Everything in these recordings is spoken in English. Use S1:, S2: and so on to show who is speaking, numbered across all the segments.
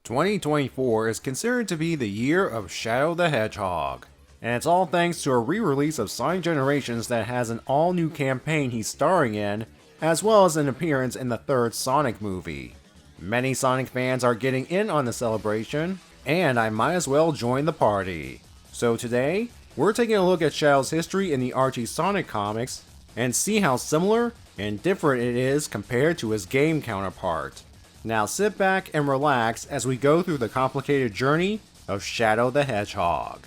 S1: 2024 is considered to be the year of Shadow the Hedgehog, and it's all thanks to a re-release of Sonic Generations that has an all-new campaign he's starring in, as well as an appearance in the third Sonic movie. Many Sonic fans are getting in on the celebration, and I might as well join the party. So today, we're taking a look at Shadow's history in the Archie Sonic Comics, and see how similar and different it is compared to his game counterpart. Now sit back and relax as we go through the complicated journey of Shadow the Hedgehog.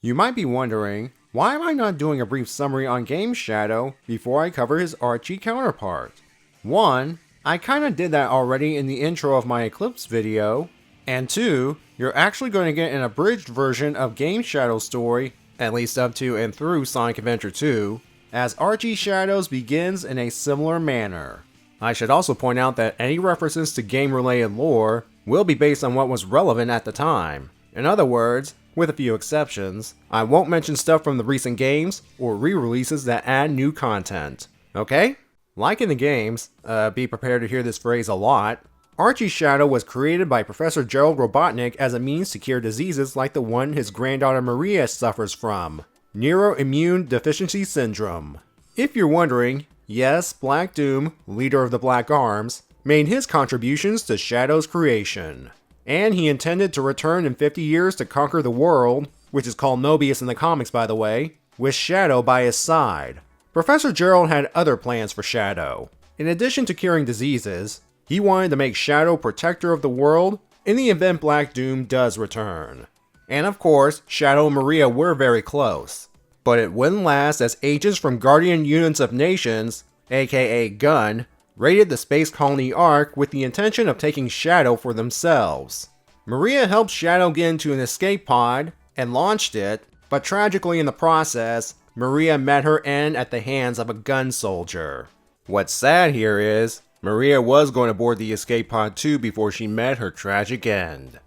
S1: You might be wondering, why am I not doing a brief summary on Game Shadow before I cover his Archie counterpart? 1. I kinda did that already in the intro of my Eclipse video, and 2. You're actually going to get an abridged version of Game Shadow's story, at least up to and through Sonic Adventure 2, as Archie Shadows begins in a similar manner. I should also point out that any references to game-related lore will be based on what was relevant at the time. In other words, with a few exceptions, I won't mention stuff from the recent games or re-releases that add new content. Okay? Like in the games, be prepared to hear this phrase a lot, Archie Shadow was created by Professor Gerald Robotnik as a means to cure diseases like the one his granddaughter Maria suffers from, neuroimmune deficiency syndrome. If you're wondering, yes, Black Doom, leader of the Black Arms, made his contributions to Shadow's creation. And he intended to return in 50 years to conquer the world, which is called Mobius in the comics by the way, with Shadow by his side. Professor Gerald had other plans for Shadow. In addition to curing diseases, he wanted to make Shadow protector of the world in the event Black Doom does return. And of course, Shadow and Maria were very close. But it wouldn't last as agents from Guardian Units of Nations, aka GUN, raided the space colony Ark with the intention of taking Shadow for themselves. Maria helped Shadow get into an escape pod and launched it, but tragically in the process, Maria met her end at the hands of a gun soldier. What's sad here is, Maria was going to board the escape pod too before she met her tragic end.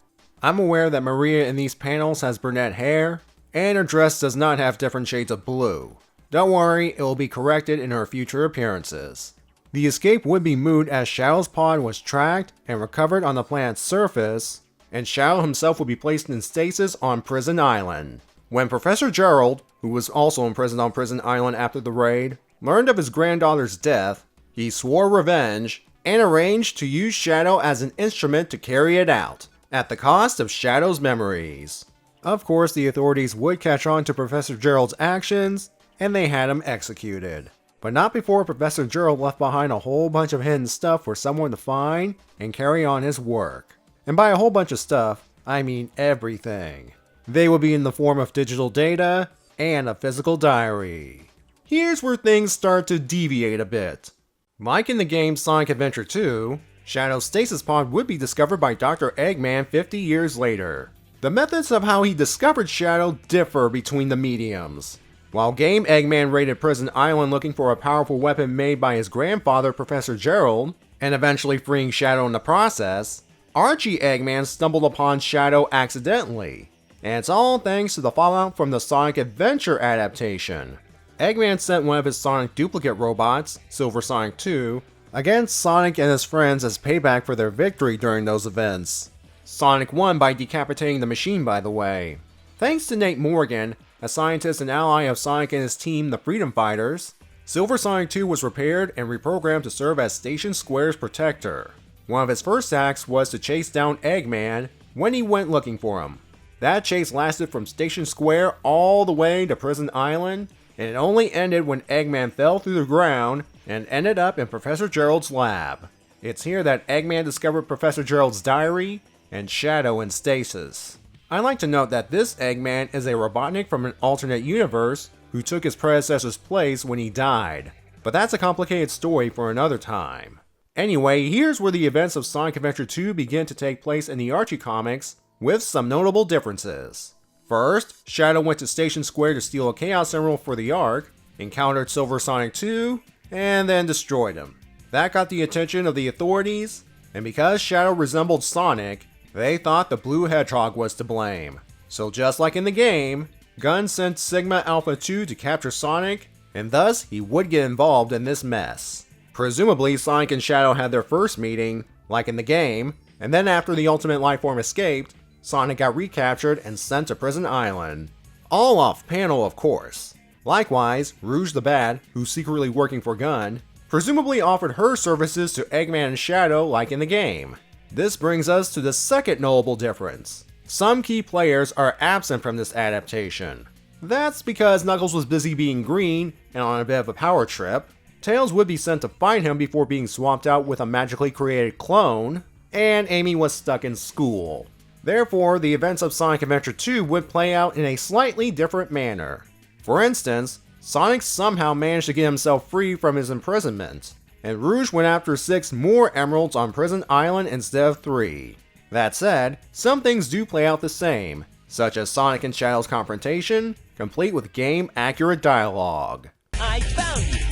S1: I'm aware that Maria in these panels has brunette hair, and her dress does not have different shades of blue. Don't worry, it will be corrected in her future appearances. The escape would be moot as Shadow's pod was tracked and recovered on the planet's surface, and Shadow himself would be placed in stasis on Prison Island. When Professor Gerald, who was also imprisoned on Prison Island after the raid, learned of his granddaughter's death, he swore revenge and arranged to use Shadow as an instrument to carry it out, at the cost of Shadow's memories. Of course, the authorities would catch on to Professor Gerald's actions, and they had him executed. But not before Professor Gerald left behind a whole bunch of hidden stuff for someone to find and carry on his work. And by a whole bunch of stuff, I mean everything. They would be in the form of digital data and a physical diary. Here's where things start to deviate a bit. Like in the game Sonic Adventure 2, Shadow's stasis pod would be discovered by Dr. Eggman 50 years later. The methods of how he discovered Shadow differ between the mediums. While Game Eggman raided Prison Island looking for a powerful weapon made by his grandfather Professor Gerald, and eventually freeing Shadow in the process, Archie Eggman stumbled upon Shadow accidentally. And it's all thanks to the fallout from the Sonic Adventure adaptation. Eggman sent one of his Sonic duplicate robots, Silver Sonic 2, against Sonic and his friends as payback for their victory during those events. Sonic won by decapitating the machine, by the way. Thanks to Nate Morgan, a scientist and ally of Sonic and his team, the Freedom Fighters, Silver Sonic 2 was repaired and reprogrammed to serve as Station Square's protector. One of his first acts was to chase down Eggman when he went looking for him. That chase lasted from Station Square all the way to Prison Island, and it only ended when Eggman fell through the ground and ended up in Professor Gerald's lab. It's here that Eggman discovered Professor Gerald's diary and Shadow in stasis. I like to note that this Eggman is a Robotnik from an alternate universe who took his predecessor's place when he died, but that's a complicated story for another time. Anyway, here's where the events of Sonic Adventure 2 begin to take place in the Archie comics, with some notable differences. First, Shadow went to Station Square to steal a Chaos Emerald for the Ark, encountered Silver Sonic 2, and then destroyed him. That got the attention of the authorities, and because Shadow resembled Sonic, they thought the Blue Hedgehog was to blame. So just like in the game, GUN sent Sigma Alpha 2 to capture Sonic and thus he would get involved in this mess. Presumably, Sonic and Shadow had their first meeting, like in the game, and then after the Ultimate Lifeform escaped, Sonic got recaptured and sent to Prison Island. All off panel, of course. Likewise, Rouge the Bat, who's secretly working for Gun, presumably offered her services to Eggman and Shadow like in the game. This brings us to the second notable difference. Some key players are absent from this adaptation. That's because Knuckles was busy being green and on a bit of a power trip, Tails would be sent to find him before being swapped out with a magically created clone, and Amy was stuck in school. Therefore, the events of Sonic Adventure 2 would play out in a slightly different manner. For instance, Sonic somehow managed to get himself free from his imprisonment, and Rouge went after 6 more emeralds on Prison Island instead of 3. That said, some things do play out the same, such as Sonic and Shadow's confrontation, complete with game-accurate dialogue.
S2: I found you,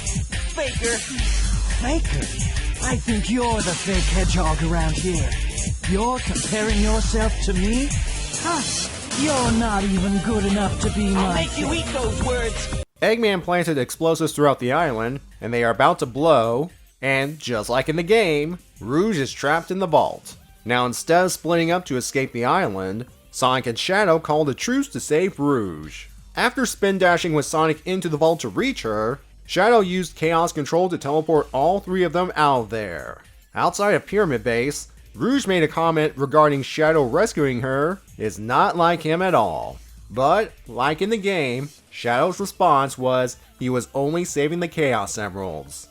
S2: Faker!
S3: Faker? I think you're the fake hedgehog around here. You're comparing yourself to me? Huh? You're not even good enough to be
S2: I'll
S3: my
S2: make you eat those words!
S1: Eggman planted explosives throughout the island, and they are about to blow, and just like in the game, Rouge is trapped in the vault. Now instead of splitting up to escape the island, Sonic and Shadow called a truce to save Rouge. After spin dashing with Sonic into the vault to reach her, Shadow used Chaos Control to teleport all 3 of them out of there. Outside of Pyramid Base, Rouge made a comment regarding Shadow rescuing her is not like him at all. But, like in the game, Shadow's response was he was only saving the Chaos Emeralds.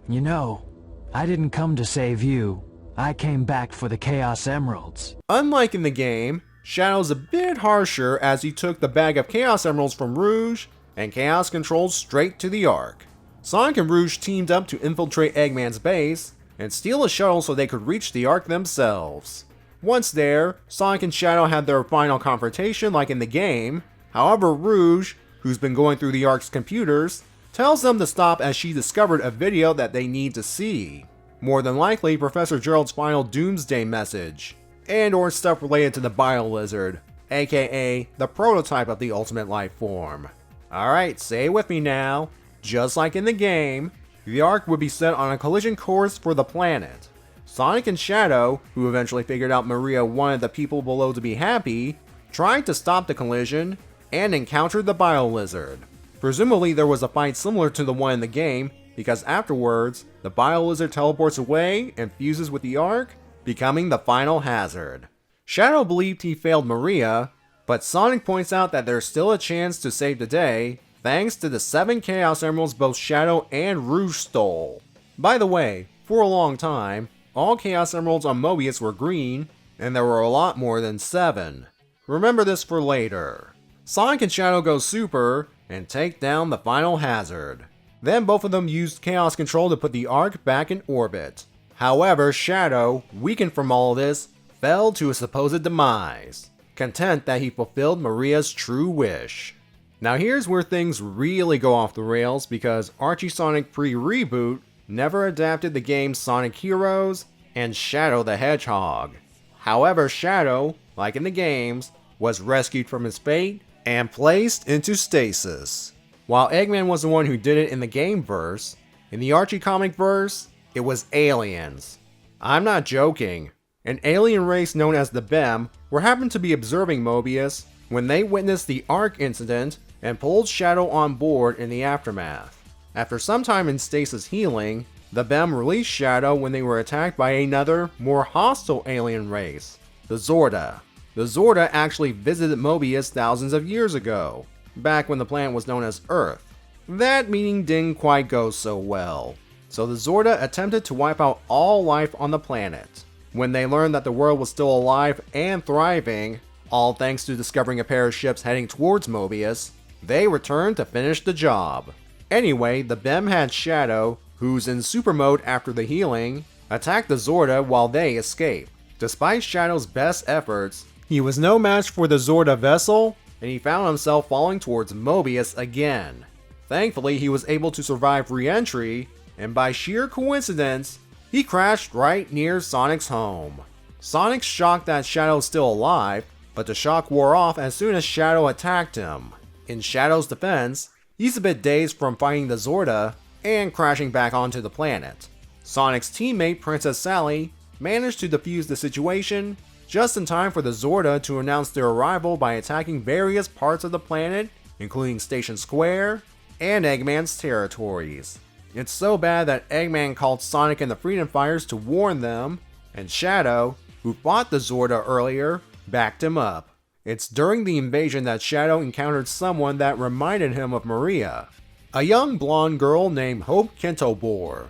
S3: You know, I didn't come to save you. I came back for the Chaos Emeralds.
S1: Unlike in the game, Shadow's a bit harsher as he took the bag of Chaos Emeralds from Rouge and Chaos Controls straight to the Ark. Sonic and Rouge teamed up to infiltrate Eggman's base and steal a shuttle so they could reach the Ark themselves. Once there, Sonic and Shadow had their final confrontation like in the game. However, Rouge, who's been going through the Ark's computers, tells them to stop as she discovered a video that they need to see. More than likely, Professor Gerald's final Doomsday message, and or stuff related to the Bio-Lizard, aka the prototype of the Ultimate Lifeform. Alright, say it with me now. Just like in the game, the Ark would be set on a collision course for the planet. Sonic and Shadow, who eventually figured out Maria wanted the people below to be happy, tried to stop the collision, and encountered the Bio-Lizard. Presumably there was a fight similar to the one in the game, because afterwards, the Bio-Lizard teleports away and fuses with the Ark, becoming the final hazard. Shadow believed he failed Maria, but Sonic points out that there's still a chance to save the day, thanks to the 7 Chaos Emeralds both Shadow and Rouge stole. By the way, for a long time, all Chaos Emeralds on Mobius were green, and there were a lot more than 7. Remember this for later. Sonic and Shadow go super, and take down the final hazard. Then both of them used Chaos Control to put the Ark back in orbit. However, Shadow, weakened from all of this, fell to a supposed demise, content that he fulfilled Maria's true wish. Now here's where things really go off the rails because Archie Sonic pre-Reboot never adapted the game's Sonic Heroes and Shadow the Hedgehog. However, Shadow, like in the games, was rescued from his fate and placed into stasis. While Eggman was the one who did it in the game verse, in the Archie comic verse, it was aliens. I'm not joking. An alien race known as the BEM were happened to be observing Mobius when they witnessed the Ark incident and pulled Shadow on board in the aftermath. After some time in stasis healing, the BEM released Shadow when they were attacked by another, more hostile alien race, the Zorda. The Zorda actually visited Mobius thousands of years ago, back when the planet was known as Earth. That meeting didn't quite go so well, so the Zorda attempted to wipe out all life on the planet. When they learned that the world was still alive and thriving, all thanks to discovering a pair of ships heading towards Mobius, they returned to finish the job. Anyway, the BEM had Shadow, who's in super mode after the healing, attack the Zorda while they escape. Despite Shadow's best efforts, he was no match for the Zorda vessel, and he found himself falling towards Mobius again. Thankfully, he was able to survive re-entry, and by sheer coincidence, he crashed right near Sonic's home. Sonic's shocked that Shadow is still alive, but the shock wore off as soon as Shadow attacked him. In Shadow's defense, He's a bit dazed from fighting the Zorda and crashing back onto the planet. Sonic's teammate, Princess Sally, managed to defuse the situation just in time for the Zorda to announce their arrival by attacking various parts of the planet, including Station Square and Eggman's territories. It's so bad that Eggman called Sonic and the Freedom Fighters to warn them, and Shadow, who fought the Zorda earlier, backed him up. It's during the invasion that Shadow encountered someone that reminded him of Maria, a young blonde girl named Hope Kentobor.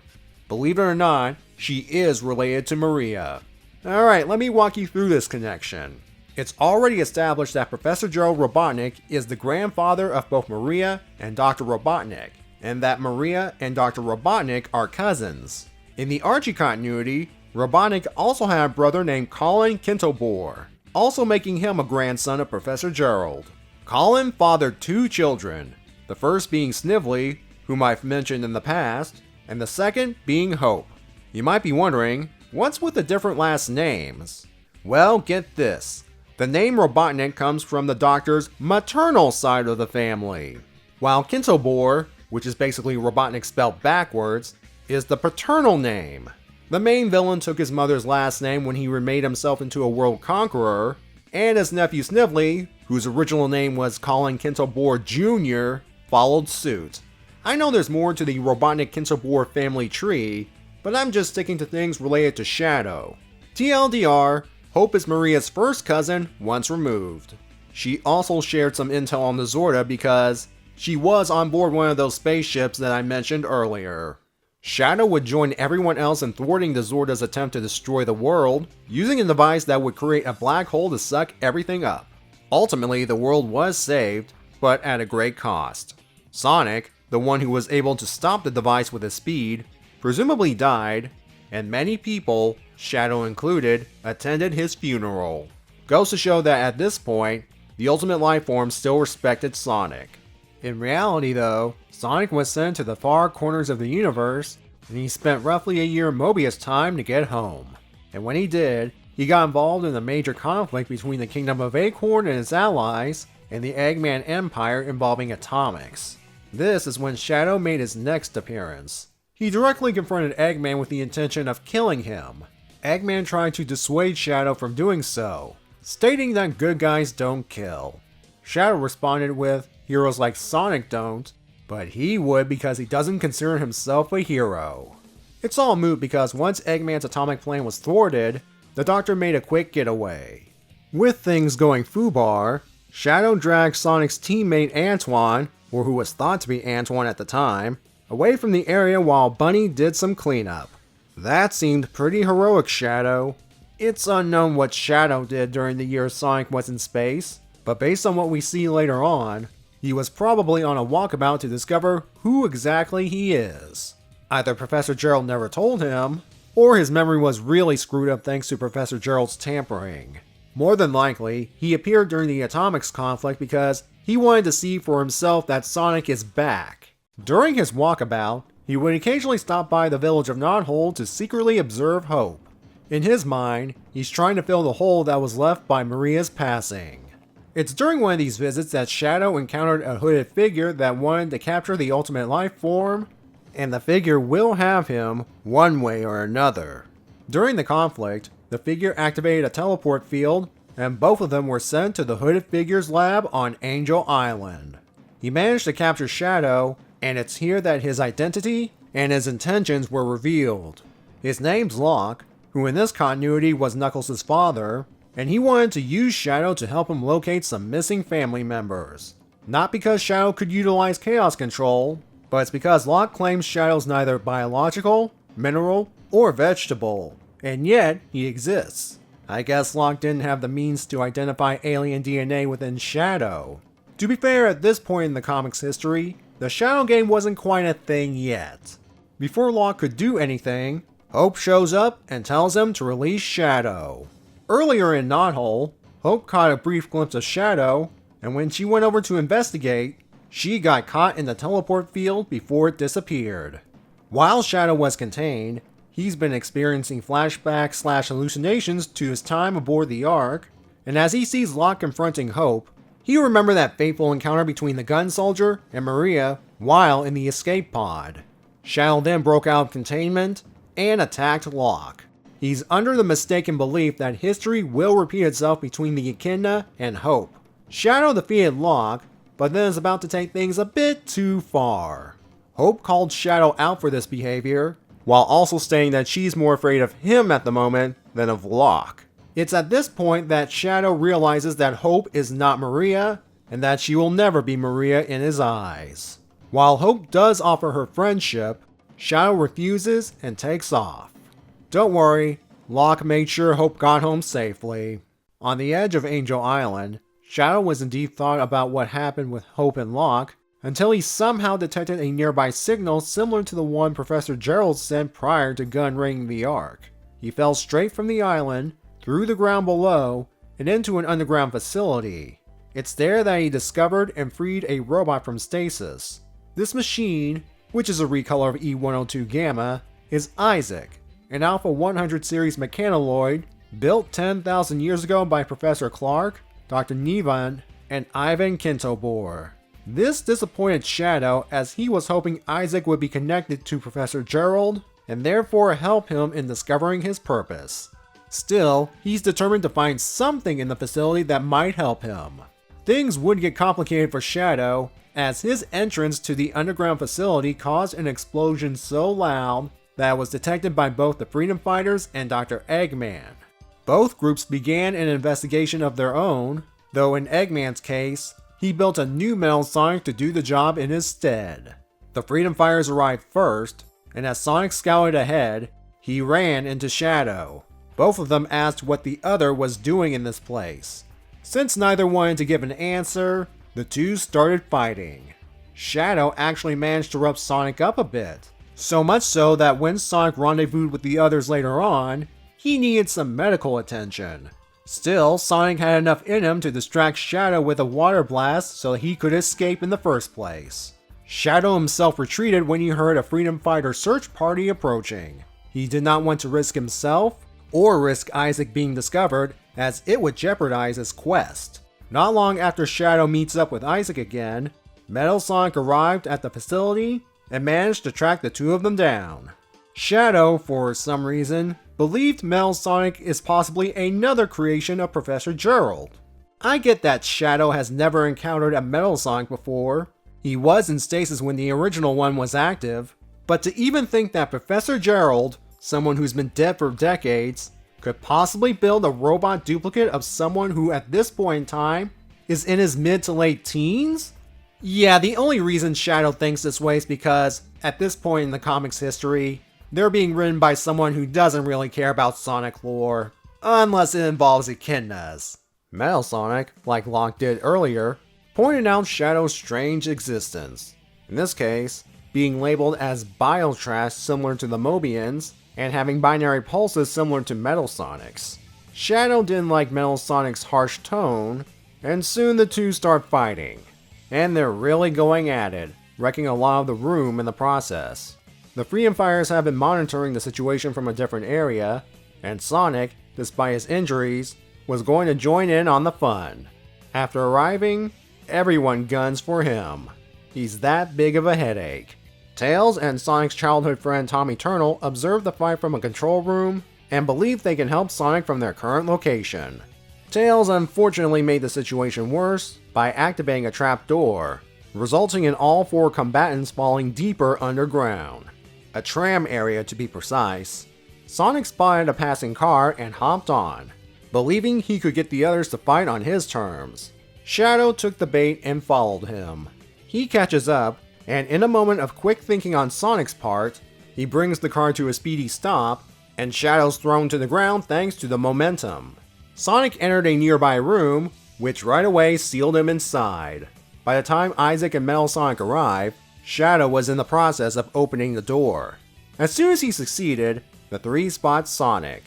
S1: Believe it or not, she is related to Maria. Alright, let me walk you through this connection. It's already established that Professor Gerald Robotnik is the grandfather of both Maria and Dr. Robotnik, and that Maria and Dr. Robotnik are cousins. In the Archie continuity, Robotnik also had a brother named Colin Kentobor, also making him a grandson of Professor Gerald. Colin fathered 2 children, the first being Snively, whom I've mentioned in the past, and the second being Hope. You might be wondering, what's with the different last names? Well, get this. The name Robotnik comes from the Doctor's maternal side of the family, while Kentobor, which is basically Robotnik spelled backwards, is the paternal name. The main villain took his mother's last name when he remade himself into a world conqueror, and his nephew Snively, whose original name was Colin Kentobor Jr., followed suit. I know there's more to the Robotnik-Kentobor family tree, but I'm just sticking to things related to Shadow. TLDR, Hope is Maria's first cousin once removed. She also shared some intel on the Zorda because she was on board one of those spaceships that I mentioned earlier. Shadow would join everyone else in thwarting the Zorda's attempt to destroy the world, using a device that would create a black hole to suck everything up. Ultimately, the world was saved, but at a great cost. Sonic, the one who was able to stop the device with his speed, presumably died, and many people, Shadow included, attended his funeral. Goes to show that at this point, the Ultimate Lifeform still respected Sonic. In reality though, Sonic was sent to the far corners of the universe, and he spent roughly a year Mobius time to get home. And when he did, he got involved in a major conflict between the Kingdom of Acorn and its allies, and the Eggman Empire involving atomics. This is when Shadow made his next appearance. He directly confronted Eggman with the intention of killing him. Eggman tried to dissuade Shadow from doing so, stating that good guys don't kill. Shadow responded with, heroes like Sonic don't, but he would because he doesn't consider himself a hero. It's all moot because once Eggman's atomic plan was thwarted, the Doctor made a quick getaway. With things going foobar, Shadow dragged Sonic's teammate Antoine, or who was thought to be Antoine at the time, away from the area while Bunny did some cleanup. That seemed pretty heroic, Shadow. It's unknown what Shadow did during the year Sonic was in space, but based on what we see later on, he was probably on a walkabout to discover who exactly he is. Either Professor Gerald never told him, or his memory was really screwed up thanks to Professor Gerald's tampering. More than likely, he appeared during the Atomics conflict because he wanted to see for himself that Sonic is back. During his walkabout, he would occasionally stop by the village of Knothole to secretly observe Hope. In his mind, he's trying to fill the hole that was left by Maria's passing. It's during one of these visits that Shadow encountered a hooded figure that wanted to capture the Ultimate Life Form, and the figure will have him one way or another. During the conflict, the figure activated a teleport field, and both of them were sent to the hooded figure's lab on Angel Island. He managed to capture Shadow, and it's here that his identity and his intentions were revealed. His name's Locke, who in this continuity was Knuckles' father, and he wanted to use Shadow to help him locate some missing family members. Not because Shadow could utilize Chaos Control, but it's because Locke claims Shadow's neither biological, mineral, or vegetable, and yet he exists. I guess Locke didn't have the means to identify alien DNA within Shadow. To be fair, at this point in the comics history, the Shadow game wasn't quite a thing yet. Before Locke could do anything, Hope shows up and tells him to release Shadow. Earlier in Knothole, Hope caught a brief glimpse of Shadow, and when she went over to investigate, she got caught in the teleport field before it disappeared. While Shadow was contained, he's been experiencing flashbacks/hallucinations to his time aboard the Ark, and as he sees Locke confronting Hope, He remembered that fateful encounter between the gun soldier and Maria while in the escape pod. Shadow then broke out of containment and attacked Locke. He's under the mistaken belief that history will repeat itself between the Echidna and Hope. Shadow defeated Locke, but then is about to take things a bit too far. Hope called Shadow out for this behavior, while also stating that she's more afraid of him at the moment than of Locke. It's at this point that Shadow realizes that Hope is not Maria, and that she will never be Maria in his eyes. While Hope does offer her friendship, Shadow refuses and takes off. Don't worry, Locke made sure Hope got home safely. On the edge of Angel Island, Shadow was in deep thought about what happened with Hope and Locke, until he somehow detected a nearby signal similar to the one Professor Gerald sent prior to gun ringing the Ark. He fell straight from the island, through the ground below, and into an underground facility. It's there that he discovered and freed a robot from stasis. This machine, which is a recolor of E-102 Gamma, is Isaac, an Alpha 100 series mechanoloid built 10,000 years ago by Professor Clark, Dr. Nivan, and Ivan Kintobor. This disappointed Shadow as he was hoping Isaac would be connected to Professor Gerald and therefore help him in discovering his purpose. Still, he's determined to find something in the facility that might help him. Things would get complicated for Shadow as his entrance to the underground facility caused an explosion so loud that it was detected by both the Freedom Fighters and Dr. Eggman. Both groups began an investigation of their own, though in Eggman's case, he built a new Metal Sonic to do the job in his stead. The Freedom Fighters arrived first, and as Sonic scouted ahead, he ran into Shadow. Both of them asked what the other was doing in this place. Since neither wanted to give an answer, the two started fighting. Shadow actually managed to rough Sonic up a bit, so much so that when Sonic rendezvoused with the others later on, he needed some medical attention. Still, Sonic had enough in him to distract Shadow with a water blast so he could escape in the first place. Shadow himself retreated when he heard a Freedom Fighter search party approaching. He did not want to risk himself, or risk Isaac being discovered, as it would jeopardize his quest. Not long after Shadow meets up with Isaac again, Metal Sonic arrived at the facility and managed to track the two of them down. Shadow, for some reason, believed Metal Sonic is possibly another creation of Professor Gerald. I get that Shadow has never encountered a Metal Sonic before. He was in stasis when the original one was active, but to even think that Professor Gerald, someone who's been dead for decades, could possibly build a robot duplicate of someone who at this point in time is in his mid to late teens? Yeah, the only reason Shadow thinks this way is because at this point in the comics history, they're being written by someone who doesn't really care about Sonic lore, unless it involves echidnas. Metal Sonic, like Locke did earlier, pointed out Shadow's strange existence. In this case, being labeled as biotrash similar to the Mobians, and having binary pulses similar to Metal Sonic's. Shadow didn't like Metal Sonic's harsh tone, and soon the two start fighting. And they're really going at it, wrecking a lot of the room in the process. The Freedom Fighters have been monitoring the situation from a different area, and Sonic, despite his injuries, was going to join in on the fun. After arriving, everyone guns for him. He's that big of a headache. Tails and Sonic's childhood friend Tom Eternal observe the fight from a control room and believe they can help Sonic from their current location. Tails unfortunately made the situation worse by activating a trap door, resulting in all four combatants falling deeper underground. A tram area to be precise. Sonic spotted a passing car and hopped on, believing he could get the others to fight on his terms. Shadow took the bait and followed him. He catches up, and in a moment of quick thinking on Sonic's part, he brings the car to a speedy stop, and Shadow's thrown to the ground thanks to the momentum. Sonic entered a nearby room, which right away sealed him inside. By the time Isaac and Metal Sonic arrived, Shadow was in the process of opening the door. As soon as he succeeded, the three spot Sonic.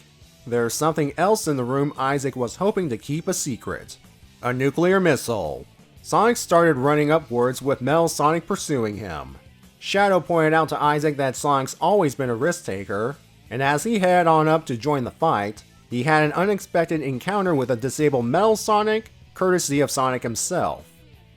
S1: There's something else in the room Isaac was hoping to keep a secret. A nuclear missile. Sonic started running upwards with Metal Sonic pursuing him. Shadow pointed out to Isaac that Sonic's always been a risk taker, and as he headed on up to join the fight, he had an unexpected encounter with a disabled Metal Sonic courtesy of Sonic himself.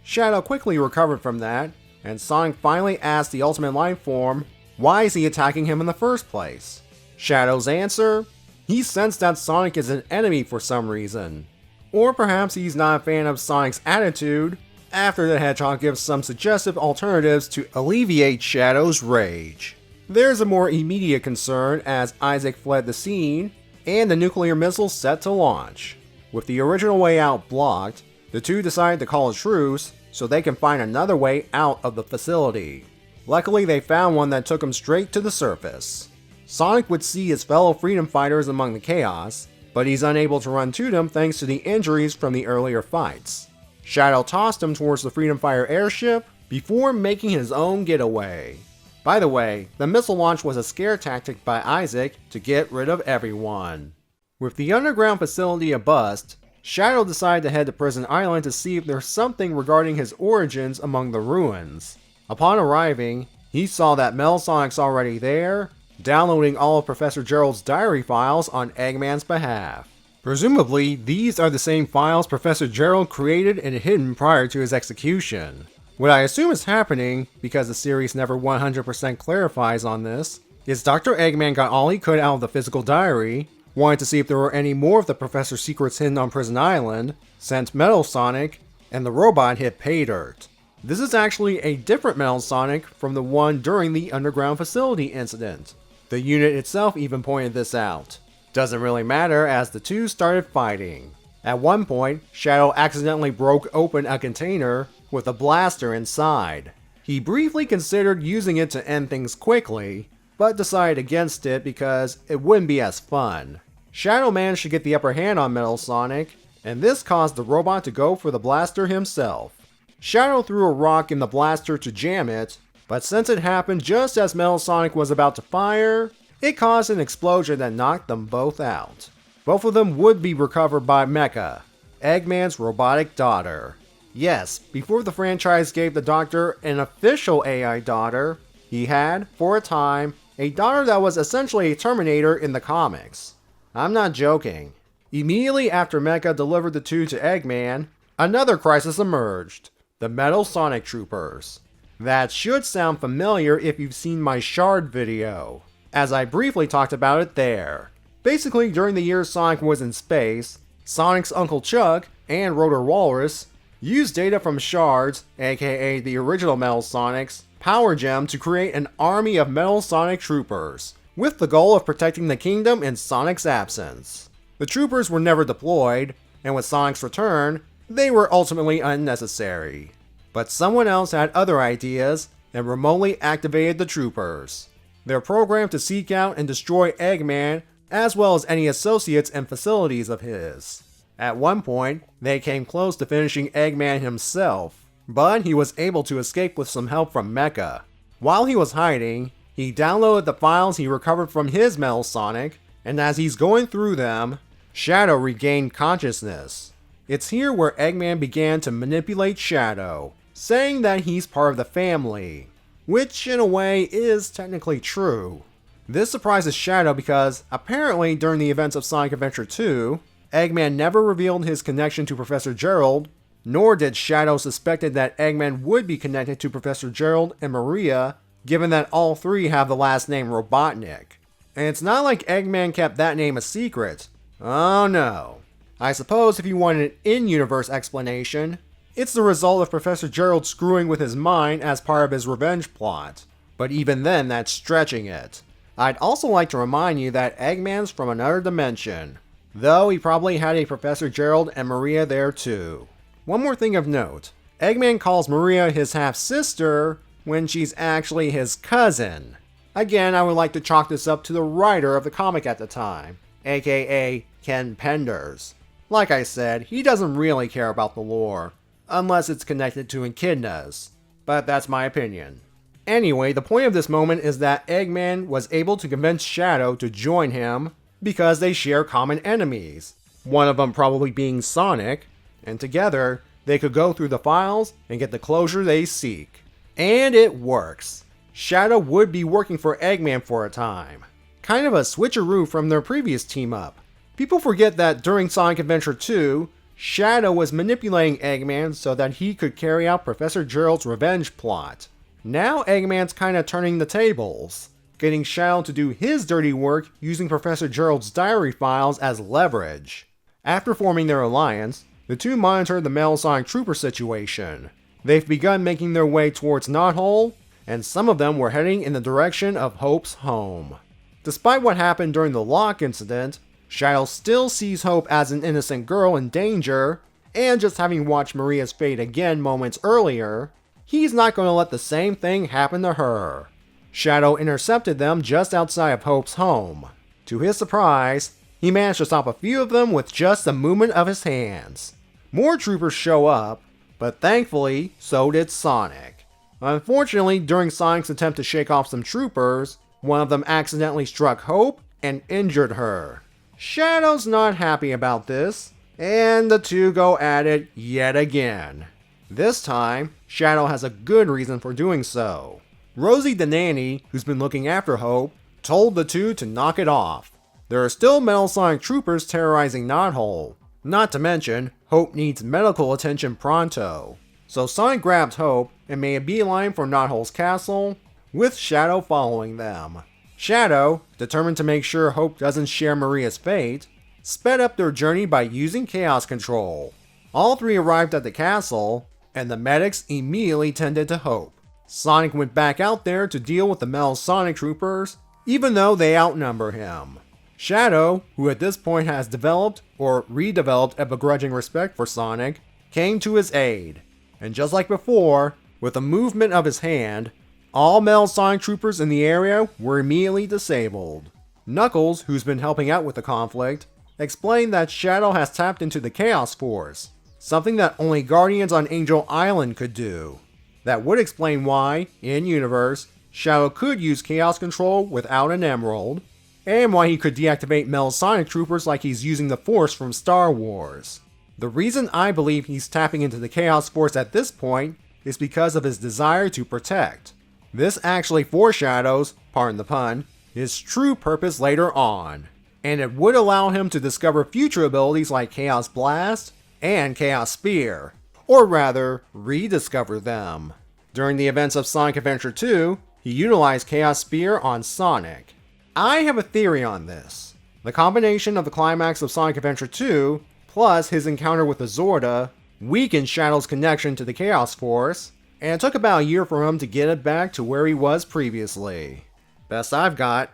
S1: Shadow quickly recovered from that, and Sonic finally asked the Ultimate Life Form, why is he attacking him in the first place? Shadow's answer? He sensed that Sonic is an enemy for some reason. Or perhaps he's not a fan of Sonic's attitude, after the Hedgehog gives some suggestive alternatives to alleviate Shadow's rage. There's a more immediate concern as Isaac fled the scene, and the nuclear missile set to launch. With the original way out blocked, the two decide to call a truce so they can find another way out of the facility. Luckily, they found one that took them straight to the surface. Sonic would see his fellow freedom fighters among the chaos, but he's unable to run to them thanks to the injuries from the earlier fights. Shadow tossed him towards the freedom fighter airship before making his own getaway. By the way, the missile launch was a scare tactic by Isaac to get rid of everyone. With the underground facility a bust, Shadow decided to head to Prison Island to see if there's something regarding his origins among the ruins. Upon arriving, he saw that Metal Sonic's already there, downloading all of Professor Gerald's diary files on Eggman's behalf. Presumably, these are the same files Professor Gerald created and hidden prior to his execution. What I assume is happening, because the series never 100% clarifies on this, is Dr. Eggman got all he could out of the physical diary, wanted to see if there were any more of the Professor's secrets hidden on Prison Island, sent Metal Sonic, and the robot hit pay dirt. This is actually a different Metal Sonic from the one during the underground facility incident. The unit itself even pointed this out. Doesn't really matter as the two started fighting. At one point, Shadow accidentally broke open a container with a blaster inside. He briefly considered using it to end things quickly, but decided against it because it wouldn't be as fun. Shadow managed to get the upper hand on Metal Sonic, and this caused the robot to go for the blaster himself. Shadow threw a rock in the blaster to jam it, but since it happened just as Metal Sonic was about to fire, it caused an explosion that knocked them both out. Both of them would be recovered by Mecha, Eggman's robotic daughter. Yes, before the franchise gave the Doctor an official AI daughter, he had, for a time, a daughter that was essentially a Terminator in the comics. I'm not joking. Immediately after Mecha delivered the two to Eggman, another crisis emerged: the Metal Sonic Troopers. That should sound familiar if you've seen my Shard video, as I briefly talked about it there. Basically, during the years Sonic was in space, Sonic's Uncle Chuck and Rotor Walrus used data from Shards, aka the original Metal Sonic's, Power Gem to create an army of Metal Sonic Troopers, with the goal of protecting the kingdom in Sonic's absence. The troopers were never deployed, and with Sonic's return, they were ultimately unnecessary. But someone else had other ideas and remotely activated the troopers. They're programmed to seek out and destroy Eggman, as well as any associates and facilities of his. At one point, they came close to finishing Eggman himself, but he was able to escape with some help from Mecha. While he was hiding, he downloaded the files he recovered from his Metal Sonic, and as he's going through them, Shadow regained consciousness. It's here where Eggman began to manipulate Shadow, saying that he's part of the family, which in a way is technically true. This surprises Shadow because apparently during the events of Sonic Adventure 2, Eggman never revealed his connection to Professor Gerald, nor did Shadow suspected that Eggman would be connected to Professor Gerald and Maria, given that all three have the last name Robotnik. And it's not like Eggman kept that name a secret. Oh no. I suppose if you want an in-universe explanation, it's the result of Professor Gerald screwing with his mind as part of his revenge plot. But even then, that's stretching it. I'd also like to remind you that Eggman's from another dimension, though he probably had a Professor Gerald and Maria there too. One more thing of note, Eggman calls Maria his half-sister when she's actually his cousin. Again, I would like to chalk this up to the writer of the comic at the time, aka Ken Penders. Like I said, he doesn't really care about the lore, unless it's connected to echidnas, but that's my opinion. Anyway, the point of this moment is that Eggman was able to convince Shadow to join him because they share common enemies, one of them probably being Sonic, and together they could go through the files and get the closure they seek. And it works. Shadow would be working for Eggman for a time. Kind of a switcheroo from their previous team-up. People forget that during Sonic Adventure 2, Shadow was manipulating Eggman so that he could carry out Professor Gerald's revenge plot. Now Eggman's kinda turning the tables, getting Shadow to do his dirty work using Professor Gerald's diary files as leverage. After forming their alliance, the two monitor the Metal Sonic Trooper situation. They've begun making their way towards Knothole, and some of them were heading in the direction of Hope's home. Despite what happened during the Locke incident, Shadow still sees Hope as an innocent girl in danger, and just having watched Maria's fate again moments earlier, he's not going to let the same thing happen to her. Shadow intercepted them just outside of Hope's home. To his surprise, he managed to stop a few of them with just the movement of his hands. More troopers show up, but thankfully, so did Sonic. Unfortunately, during Sonic's attempt to shake off some troopers, one of them accidentally struck Hope and injured her. Shadow's not happy about this, and the two go at it yet again. This time, Shadow has a good reason for doing so. Rosie the nanny, who's been looking after Hope, told the two to knock it off. There are still Metal Sonic troopers terrorizing Knothole. Not to mention, Hope needs medical attention pronto. So Sonic grabs Hope and made a beeline for Knothole's castle, with Shadow following them. Shadow, determined to make sure Hope doesn't share Maria's fate, sped up their journey by using Chaos Control. All three arrived at the castle, and the medics immediately tended to Hope. Sonic went back out there to deal with the Metal Sonic troopers, even though they outnumber him. Shadow, who at this point has developed or redeveloped a begrudging respect for Sonic, came to his aid, and just like before, with a movement of his hand, all Metal Sonic troopers in the area were immediately disabled. Knuckles, who's been helping out with the conflict, explained that Shadow has tapped into the Chaos Force, something that only Guardians on Angel Island could do. That would explain why, in-universe, Shadow could use Chaos Control without an Emerald, and why he could deactivate Metal Sonic troopers like he's using the Force from Star Wars. The reason I believe he's tapping into the Chaos Force at this point is because of his desire to protect. This actually foreshadows, pardon the pun, his true purpose later on, and it would allow him to discover future abilities like Chaos Blast and Chaos Spear, or rather, rediscover them. During the events of Sonic Adventure 2, he utilized Chaos Spear on Sonic. I have a theory on this. The combination of the climax of Sonic Adventure 2, plus his encounter with the Zorda, weakened Shadow's connection to the Chaos Force, and it took about a year for him to get it back to where he was previously. Best I've got.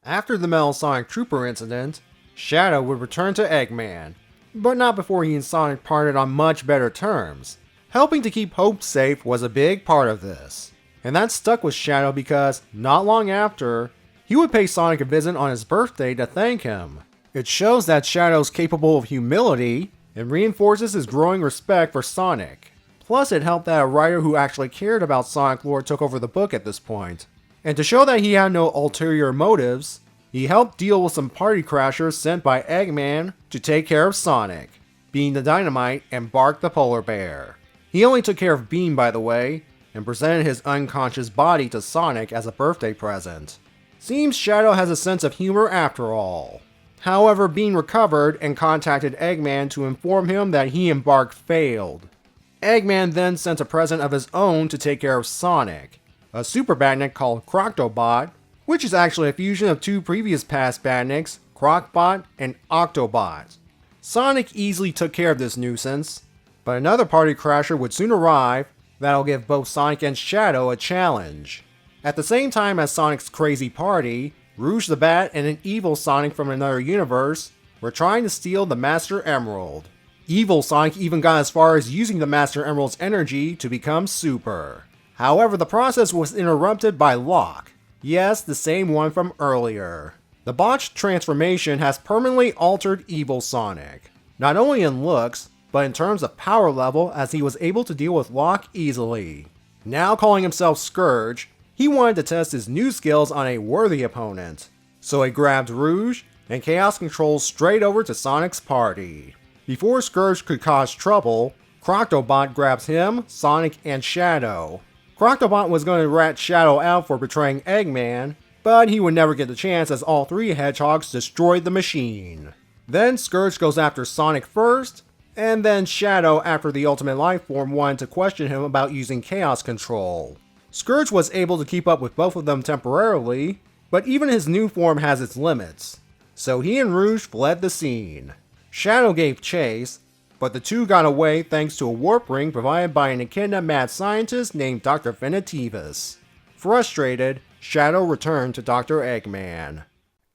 S1: After the Metal Sonic Trooper incident, Shadow would return to Eggman, but not before he and Sonic parted on much better terms. Helping to keep Hope safe was a big part of this, and that stuck with Shadow because, not long after, he would pay Sonic a visit on his birthday to thank him. It shows that Shadow's capable of humility, and reinforces his growing respect for Sonic. Plus, it helped that a writer who actually cared about Sonic lore took over the book at this point. And to show that he had no ulterior motives, he helped deal with some party crashers sent by Eggman to take care of Sonic, Bean the Dynamite and Bark the Polar Bear. He only took care of Bean, by the way, and presented his unconscious body to Sonic as a birthday present. Seems Shadow has a sense of humor after all. However, Bean recovered and contacted Eggman to inform him that he and Bark failed. Eggman then sent a present of his own to take care of Sonic, a super badnik called Croctobot, which is actually a fusion of two previous past badniks, Crocbot and Octobot. Sonic easily took care of this nuisance, but another party crasher would soon arrive that'll give both Sonic and Shadow a challenge. At the same time as Sonic's crazy party, Rouge the Bat and an evil Sonic from another universe were trying to steal the Master Emerald. Evil Sonic even got as far as using the Master Emerald's energy to become super. However, the process was interrupted by Locke. Yes, the same one from earlier. The botched transformation has permanently altered Evil Sonic, not only in looks, but in terms of power level, as he was able to deal with Locke easily. Now calling himself Scourge, he wanted to test his new skills on a worthy opponent, so he grabbed Rouge and Chaos Control straight over to Sonic's party. Before Scourge could cause trouble, Croctobot grabs him, Sonic, and Shadow. Croctobot was going to rat Shadow out for betraying Eggman, but he would never get the chance as all three Hedgehogs destroyed the machine. Then Scourge goes after Sonic first, And then Shadow, after the Ultimate Life Form, wanted to question him about using Chaos Control. Scourge was able to keep up with both of them temporarily, but even his new form has its limits, so he and Rouge fled the scene. Shadow gave chase, but the two got away thanks to a warp ring provided by an echidna mad scientist named Dr. Definitivus. Frustrated, Shadow returned to Dr. Eggman.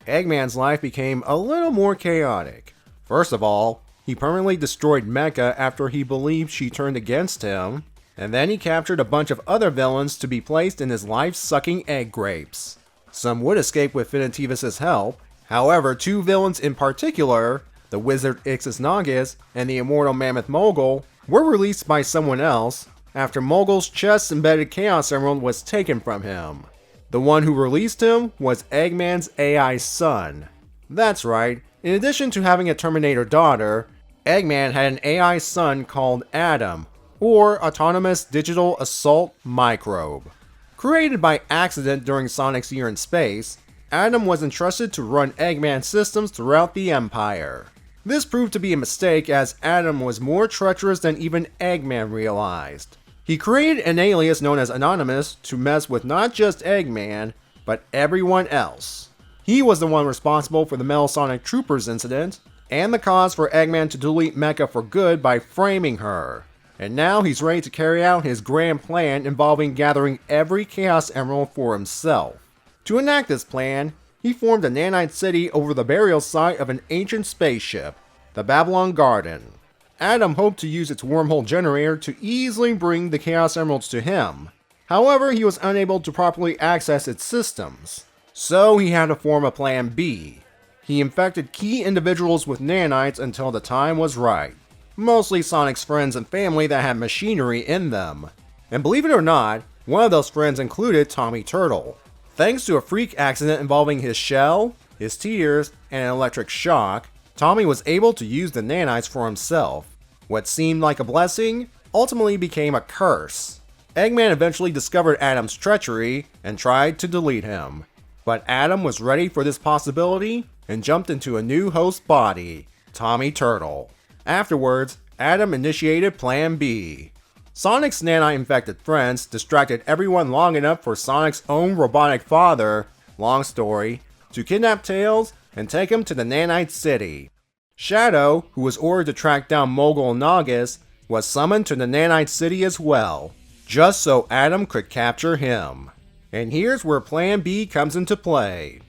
S1: Eggman's life became a little more chaotic. First of all, he permanently destroyed Mecha after he believed she turned against him, and then he captured a bunch of other villains to be placed in his life-sucking egg grapes. Some would escape with Definitivus' help, however, two villains in particular, the wizard Ixis Naugus and the immortal mammoth Mogul, were released by someone else after Mogul's chest-embedded Chaos Emerald was taken from him. The one who released him was Eggman's AI son. That's right, in addition to having a Terminator daughter, Eggman had an AI son called Adam, or Autonomous Digital Assault Microbe. Created by accident during Sonic's year in space, Adam was entrusted to run Eggman systems throughout the Empire. This proved to be a mistake as Adam was more treacherous than even Eggman realized. He created an alias known as Anonymous to mess with not just Eggman, but everyone else. He was the one responsible for the Metal Sonic Troopers incident, and the cause for Eggman to delete Mecha for good by framing her. And now he's ready to carry out his grand plan involving gathering every Chaos Emerald for himself. To enact this plan, he formed a nanite city over the burial site of an ancient spaceship, the Babylon Garden. Adam hoped to use its wormhole generator to easily bring the Chaos Emeralds to him. However, he was unable to properly access its systems, so he had to form a plan B. He infected key individuals with nanites until the time was right. Mostly Sonic's friends and family that had machinery in them. And believe it or not, one of those friends included Tommy Turtle. Thanks to a freak accident involving his shell, his tears, and an electric shock, Tommy was able to use the nanites for himself. What seemed like a blessing ultimately became a curse. Eggman eventually discovered Adam's treachery and tried to delete him. But Adam was ready for this possibility and jumped into a new host body, Tommy Turtle. Afterwards, Adam initiated Plan B. Sonic's nanite-infected friends distracted everyone long enough for Sonic's own robotic father, long story, to kidnap Tails and take him to the Nanite City. Shadow, who was ordered to track down Mogul and Naugus, was summoned to the Nanite City as well, just so Adam could capture him. And here's where Plan B comes into play.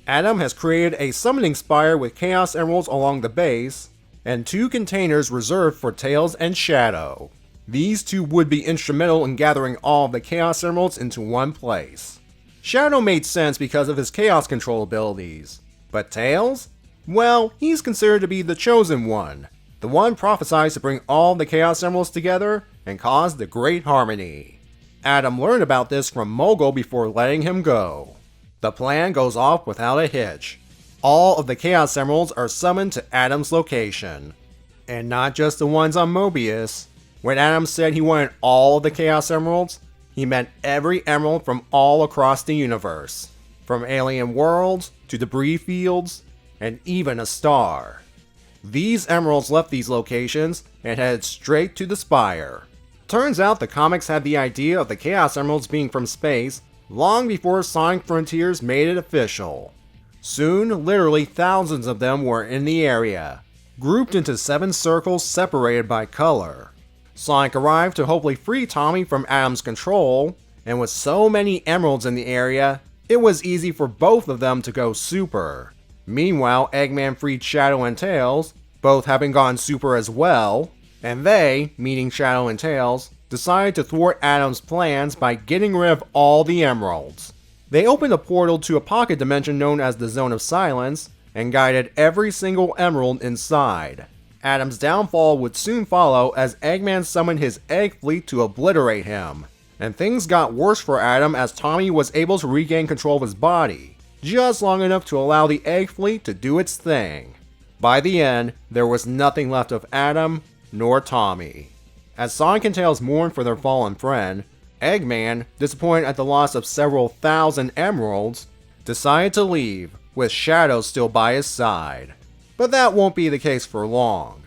S1: Adam has created a summoning spire with Chaos Emeralds along the base, and 2 containers reserved for Tails and Shadow. These 2 would be instrumental in gathering all of the Chaos Emeralds into one place. Shadow made sense because of his Chaos Control abilities, but Tails? Well, he's considered to be the chosen one, the one prophesied to bring all the Chaos Emeralds together and cause the Great Harmony. Adam learned about this from Mogul before letting him go. The plan goes off without a hitch. All of the Chaos Emeralds are summoned to Adam's location. And not just the ones on Mobius. When Adam said he wanted all of the Chaos Emeralds, he meant every emerald from all across the universe. From alien worlds, to debris fields, and even a star. These emeralds left these locations and headed straight to the Spire. Turns out the comics had the idea of the Chaos Emeralds being from space long before Sonic Frontiers made it official. Soon, literally thousands of them were in the area, grouped into 7 circles separated by color. Sonic arrived to hopefully free Tommy from Adam's control, and with so many emeralds in the area, it was easy for both of them to go super. Meanwhile, Eggman freed Shadow and Tails, both having gone super as well, and they, meaning Shadow and Tails, decided to thwart Adam's plans by getting rid of all the emeralds. They opened a portal to a pocket dimension known as the Zone of Silence, and guided every single emerald inside. Adam's downfall would soon follow as Eggman summoned his egg fleet to obliterate him, and things got worse for Adam as Tommy was able to regain control of his body, just long enough to allow the egg fleet to do its thing. By the end, there was nothing left of Adam nor Tommy. As Sonic and Tails mourned for their fallen friend, Eggman, disappointed at the loss of several thousand emeralds, decided to leave, with Shadow still by his side. But that won't be the case for long.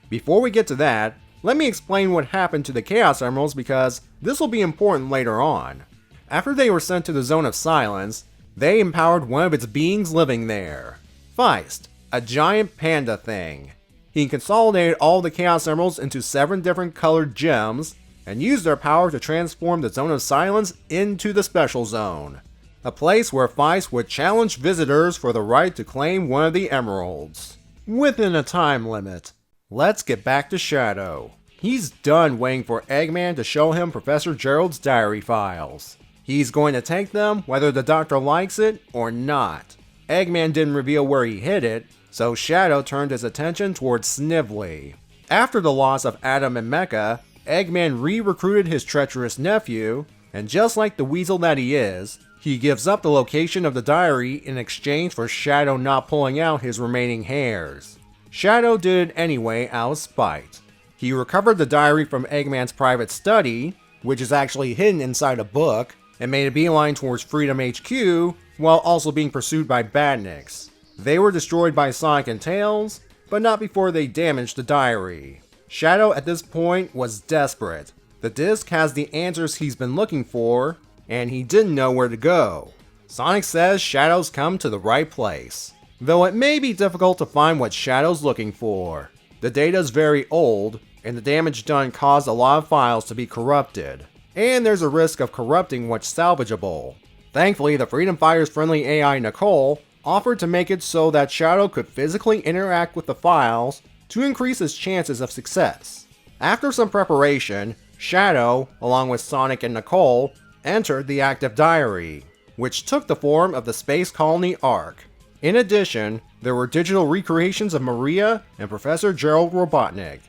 S1: Before we get to that, let me explain what happened to the Chaos Emeralds because this will be important later on. After they were sent to the Zone of Silence, they empowered one of its beings living there, Feist, a giant panda thing. He consolidated all the Chaos Emeralds into 7 different colored gems, and used their power to transform the Zone of Silence into the Special Zone, a place where Feist would challenge visitors for the right to claim one of the emeralds, within a time limit. Let's get back to Shadow. He's done waiting for Eggman to show him Professor Gerald's diary files. He's going to take them whether the Doctor likes it or not. Eggman didn't reveal where he hid it, so Shadow turned his attention towards Snively. After the loss of Adam and Mecha, Eggman re-recruited his treacherous nephew, and just like the weasel that he is, he gives up the location of the diary in exchange for Shadow not pulling out his remaining hairs. Shadow did it anyway out of spite. He recovered the diary from Eggman's private study, which is actually hidden inside a book, and made a beeline towards Freedom HQ, while also being pursued by Badniks. They were destroyed by Sonic and Tails, but not before they damaged the diary. Shadow at this point was desperate. The disc has the answers he's been looking for, and he didn't know where to go. Sonic says Shadow's come to the right place, though it may be difficult to find what Shadow's looking for. The data's very old, and the damage done caused a lot of files to be corrupted, and there's a risk of corrupting what's salvageable. Thankfully, the Freedom Fighter's friendly AI Nicole offered to make it so that Shadow could physically interact with the files to increase his chances of success. After some preparation, Shadow, along with Sonic and Nicole, entered the active diary, which took the form of the space colony Ark. In addition, there were digital recreations of Maria and Professor Gerald Robotnik.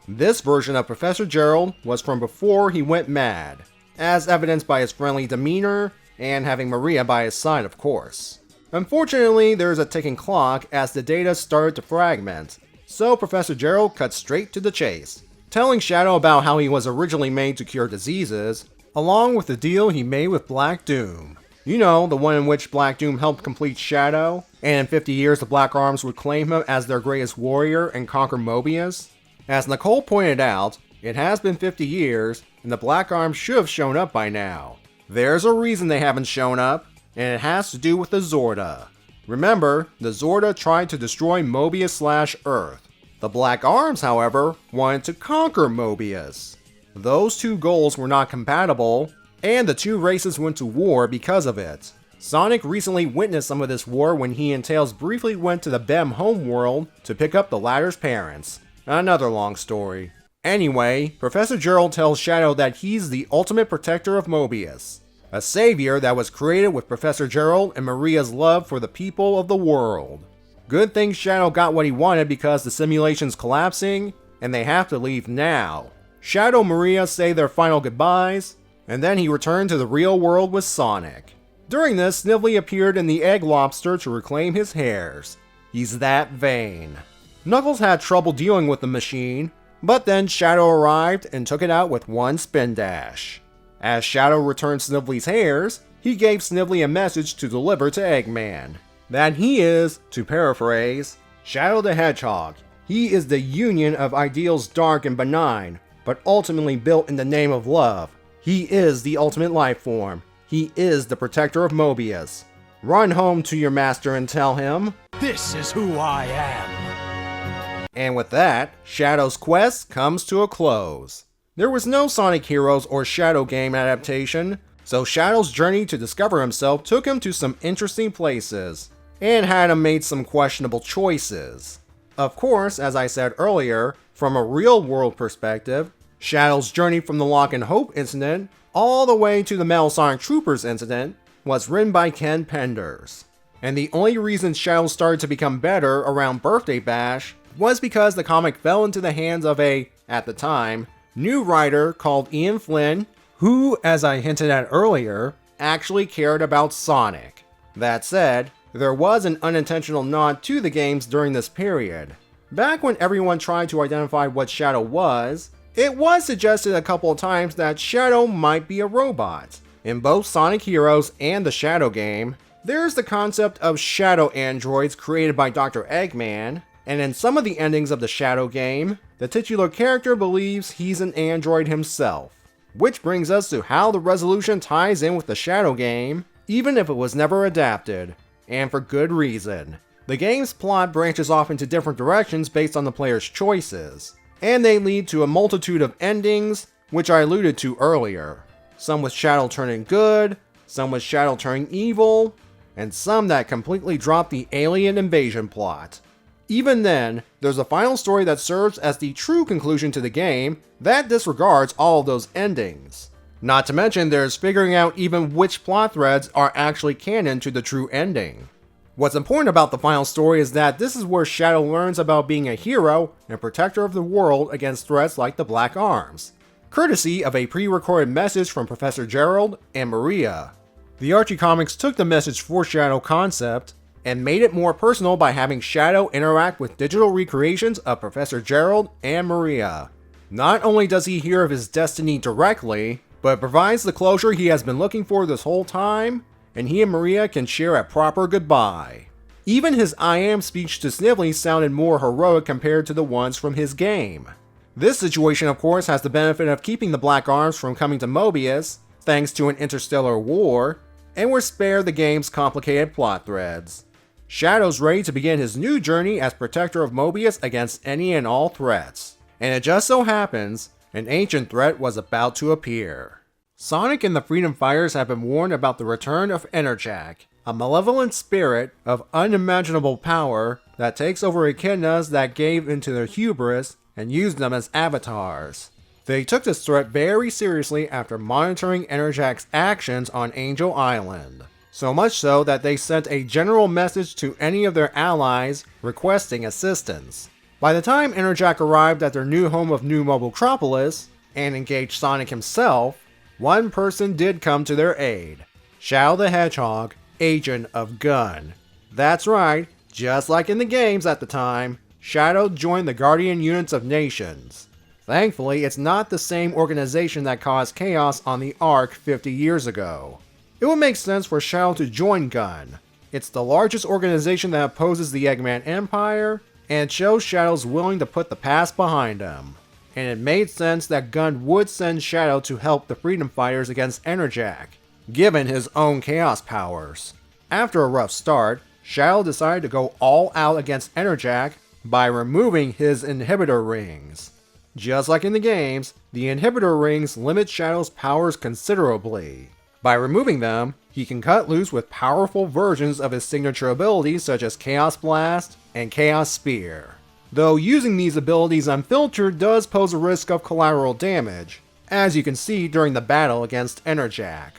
S1: This version of Professor Gerald was from before he went mad, as evidenced by his friendly demeanor and having Maria by his side, of course. Unfortunately, there is a ticking clock as the data started to fragment, so Professor Gerald cut straight to the chase, telling Shadow about how he was originally made to cure diseases, along with the deal he made with Black Doom. You know, the one in which Black Doom helped complete Shadow, and in 50 years the Black Arms would claim him as their greatest warrior and conquer Mobius. As Nicole pointed out, it has been 50 years, and the Black Arms should have shown up by now. There's a reason they haven't shown up, and it has to do with the Zorda. Remember, the Zorda tried to destroy Mobius/Earth. The Black Arms, however, wanted to conquer Mobius. Those two goals were not compatible, and the two races went to war because of it. Sonic recently witnessed some of this war when he and Tails briefly went to the Bem homeworld to pick up the latter's parents. Another long story. Anyway, Professor Gerald tells Shadow that he's the ultimate protector of Mobius, a savior that was created with Professor Gerald and Maria's love for the people of the world. Good thing Shadow got what he wanted because the simulation's collapsing, and they have to leave now. Shadow and Maria say their final goodbyes, and then he returned to the real world with Sonic. During this, Snively appeared in the egg lobster to reclaim his hairs. He's that vain. Knuckles had trouble dealing with the machine, but then Shadow arrived and took it out with one spin dash. As Shadow returned Snively's hairs, he gave Snively a message to deliver to Eggman. That he is, to paraphrase, Shadow the Hedgehog. He is the union of ideals dark and benign, but ultimately built in the name of love. He is the ultimate life form. He is the protector of Mobius. Run home to your master and tell him,
S3: This is who I am.
S1: And with that, Shadow's quest comes to a close. There was no Sonic Heroes or Shadow game adaptation, so Shadow's journey to discover himself took him to some interesting places, and had him make some questionable choices. Of course, as I said earlier, from a real-world perspective, Shadow's journey from the Locke and Hope incident all the way to the Metal Sonic Troopers incident was written by Ken Penders. And the only reason Shadow started to become better around Birthday Bash was because the comic fell into the hands of a, at the time, new writer called Ian Flynn, who, as I hinted at earlier, actually cared about Sonic. That said, there was an unintentional nod to the games during this period. Back when everyone tried to identify what Shadow was, it was suggested a couple of times that Shadow might be a robot. In both Sonic Heroes and the Shadow game, there's the concept of shadow androids created by Dr. Eggman, and in some of the endings of the Shadow game, the titular character believes he's an android himself. Which brings us to how the resolution ties in with the Shadow game, even if it was never adapted, and for good reason. The game's plot branches off into different directions based on the player's choices, and they lead to a multitude of endings, which I alluded to earlier. Some with Shadow turning good, some with Shadow turning evil, and some that completely drop the alien invasion plot. Even then, there's a final story that serves as the true conclusion to the game that disregards all of those endings. Not to mention there's figuring out even which plot threads are actually canon to the true ending. What's important about the final story is that this is where Shadow learns about being a hero and protector of the world against threats like the Black Arms, courtesy of a pre-recorded message from Professor Gerald and Maria. The Archie Comics took the message for Shadow concept and made it more personal by having Shadow interact with digital recreations of Professor Gerald and Maria. Not only does he hear of his destiny directly, but it provides the closure he has been looking for this whole time, and he and Maria can share a proper goodbye. Even his I am speech to Snively sounded more heroic compared to the ones from his game. This situation of course has the benefit of keeping the Black Arms from coming to Mobius, thanks to an interstellar war, and we're spared the game's complicated plot threads. Shadow's ready to begin his new journey as protector of Mobius against any and all threats, and it just so happens, an ancient threat was about to appear. Sonic and the Freedom Fighters have been warned about the return of Enerjak, a malevolent spirit of unimaginable power that takes over echidnas that gave into their hubris and used them as avatars. They took this threat very seriously after monitoring Enerjak's actions on Angel Island. So much so that they sent a general message to any of their allies requesting assistance. By the time Enerjak arrived at their new home of New Mobiletropolis and engaged Sonic himself, one person did come to their aid. Shadow the Hedgehog, agent of Gun. That's right, just like in the games at the time, Shadow joined the Guardian Units of Nations. Thankfully, it's not the same organization that caused chaos on the Ark 50 years ago. It would make sense for Shadow to join Gun. It's the largest organization that opposes the Eggman Empire, and it shows Shadow's willing to put the past behind him. And it made sense that Gun would send Shadow to help the Freedom Fighters against Enerjak, given his own chaos powers. After a rough start, Shadow decided to go all out against Enerjak by removing his inhibitor rings. Just like in the games, the inhibitor rings limit Shadow's powers considerably. By removing them, he can cut loose with powerful versions of his signature abilities such as Chaos Blast and Chaos Spear. Though using these abilities unfiltered does pose a risk of collateral damage, as you can see during the battle against Enerjak.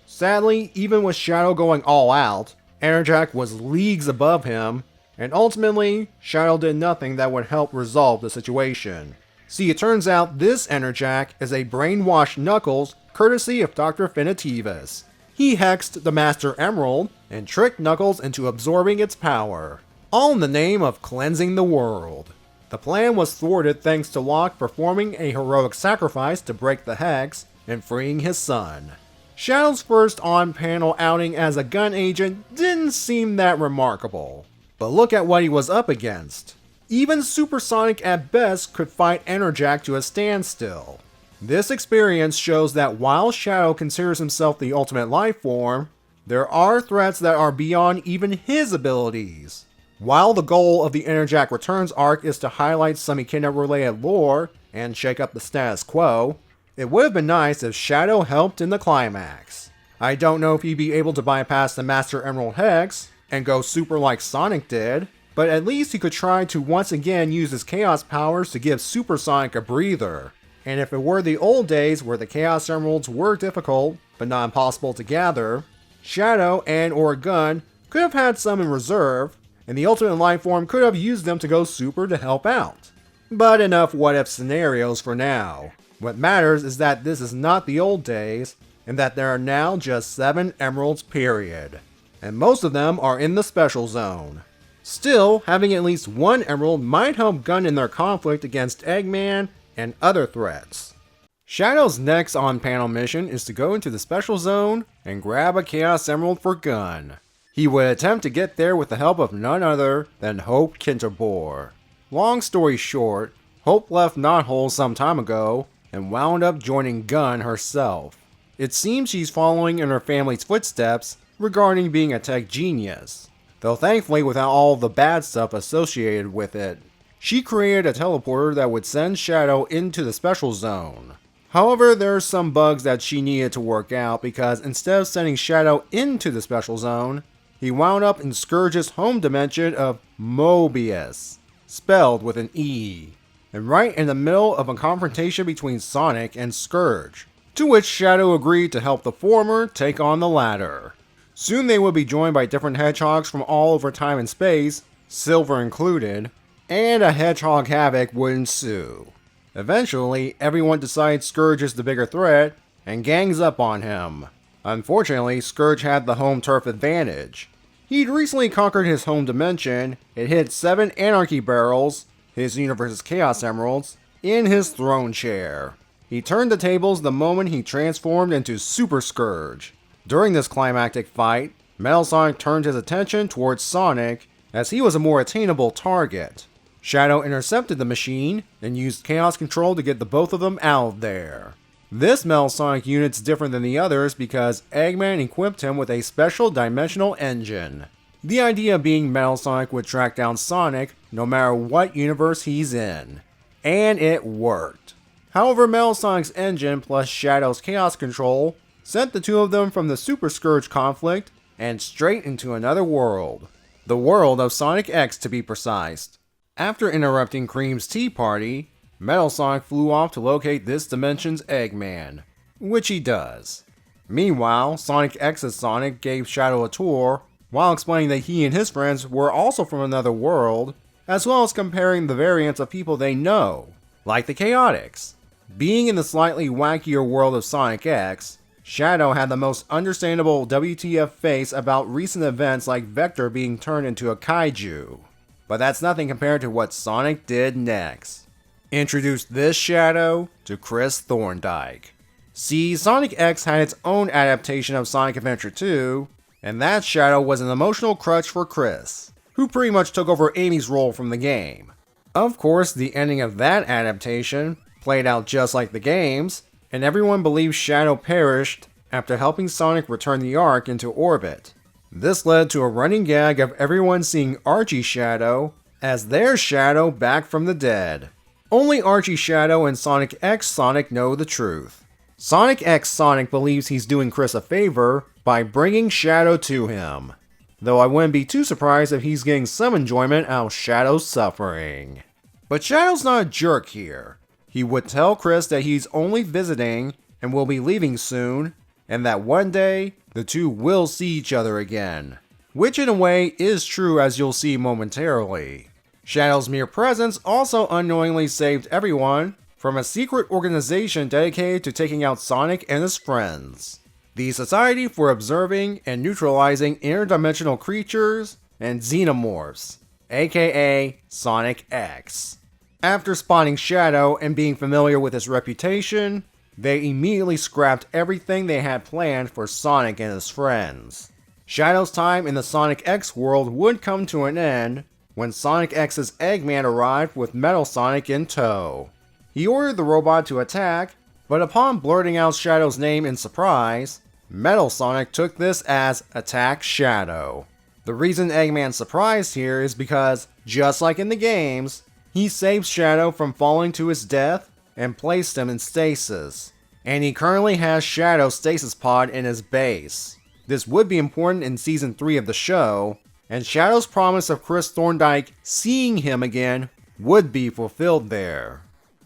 S1: Sadly, even with Shadow going all out, Enerjak was leagues above him, and ultimately, Shadow did nothing that would help resolve the situation. See, it turns out this Enerjak is a brainwashed Knuckles courtesy of Dr. Finitivus. He hexed the Master Emerald and tricked Knuckles into absorbing its power, all in the name of cleansing the world. The plan was thwarted thanks to Locke performing a heroic sacrifice to break the hex and freeing his son. Shadow's first on-panel outing as a gun agent didn't seem that remarkable, but look at what he was up against. Even Supersonic at best could fight Enerjak to a standstill. This experience shows that while Shadow considers himself the ultimate life form, there are threats that are beyond even his abilities. While the goal of the Enerjak Returns arc is to highlight some Echidna-related lore and shake up the status quo, it would have been nice if Shadow helped in the climax. I don't know if he'd be able to bypass the Master Emerald Hex and go super like Sonic did, but at least he could try to once again use his Chaos powers to give Supersonic a breather. And if it were the old days where the Chaos Emeralds were difficult, but not impossible to gather, Shadow and or Gun could have had some in reserve, and the Ultimate Life Form could have used them to go super to help out. But enough what-if scenarios for now. What matters is that this is not the old days, and that there are now just 7 emeralds period. And most of them are in the Special Zone. Still, having at least one emerald might help Gun in their conflict against Eggman and other threats. Shadow's next on-panel mission is to go into the Special Zone and grab a Chaos Emerald for Gun. He would attempt to get there with the help of none other than Hope Kinterbor. Long story short, Hope left Knothole some time ago and wound up joining Gunn herself. It seems she's following in her family's footsteps regarding being a tech genius, though thankfully without all the bad stuff associated with it. She created a teleporter that would send Shadow into the special zone. However, there are some bugs that she needed to work out because instead of sending Shadow into the special zone, he wound up in Scourge's home dimension of Mobius, spelled with an E, and right in the middle of a confrontation between Sonic and Scourge, to which Shadow agreed to help the former take on the latter. Soon they would be joined by different hedgehogs from all over time and space, Silver included, and a hedgehog havoc would ensue. Eventually, everyone decides Scourge is the bigger threat and gangs up on him. Unfortunately, Scourge had the home turf advantage. He'd recently conquered his home dimension and hid 7 Anarchy Barrels, his universe's Chaos Emeralds, in his throne chair. He turned the tables the moment he transformed into Super Scourge. During this climactic fight, Metal Sonic turned his attention towards Sonic as he was a more attainable target. Shadow intercepted the machine and used Chaos Control to get the both of them out of there. This Metal Sonic unit's different than the others because Eggman equipped him with a special dimensional engine. The idea being Metal Sonic would track down Sonic no matter what universe he's in. And it worked. However, Metal Sonic's engine plus Shadow's Chaos Control sent the two of them from the Super Scourge conflict and straight into another world. The world of Sonic X to be precise. After interrupting Cream's tea party, Metal Sonic flew off to locate this dimension's Eggman, which he does. Meanwhile, Sonic X's Sonic gave Shadow a tour while explaining that he and his friends were also from another world, as well as comparing the variants of people they know, like the Chaotix. Being in the slightly wackier world of Sonic X, Shadow had the most understandable WTF face about recent events like Vector being turned into a kaiju. But that's nothing compared to what Sonic did next. Introduce this Shadow to Chris Thorndike. See, Sonic X had its own adaptation of Sonic Adventure 2, and that Shadow was an emotional crutch for Chris, who pretty much took over Amy's role from the game. Of course, the ending of that adaptation played out just like the games, and everyone believes Shadow perished after helping Sonic return the Ark into orbit. This led to a running gag of everyone seeing Archie Shadow as their Shadow back from the dead. Only Archie Shadow and Sonic X Sonic know the truth. Sonic X Sonic believes he's doing Chris a favor by bringing Shadow to him, though I wouldn't be too surprised if he's getting some enjoyment out of Shadow's suffering. But Shadow's not a jerk here. He would tell Chris that he's only visiting and will be leaving soon, and that one day, the two will see each other again. Which in a way is true, as you'll see momentarily. Shadow's mere presence also unknowingly saved everyone from a secret organization dedicated to taking out Sonic and his friends. The Society for Observing and Neutralizing Interdimensional Creatures and Xenomorphs, aka Sonic X. After spotting Shadow and being familiar with his reputation, they immediately scrapped everything they had planned for Sonic and his friends. Shadow's time in the Sonic X world would come to an end when Sonic X's Eggman arrived with Metal Sonic in tow. He ordered the robot to attack, but upon blurting out Shadow's name in surprise, Metal Sonic took this as Attack Shadow. The reason Eggman's surprised here is because, just like in the games, he saved Shadow from falling to his death and placed him in stasis, and he currently has Shadow's stasis pod in his base. This would be important in Season 3 of the show, and Shadow's promise of Chris Thorndike seeing him again would be fulfilled there.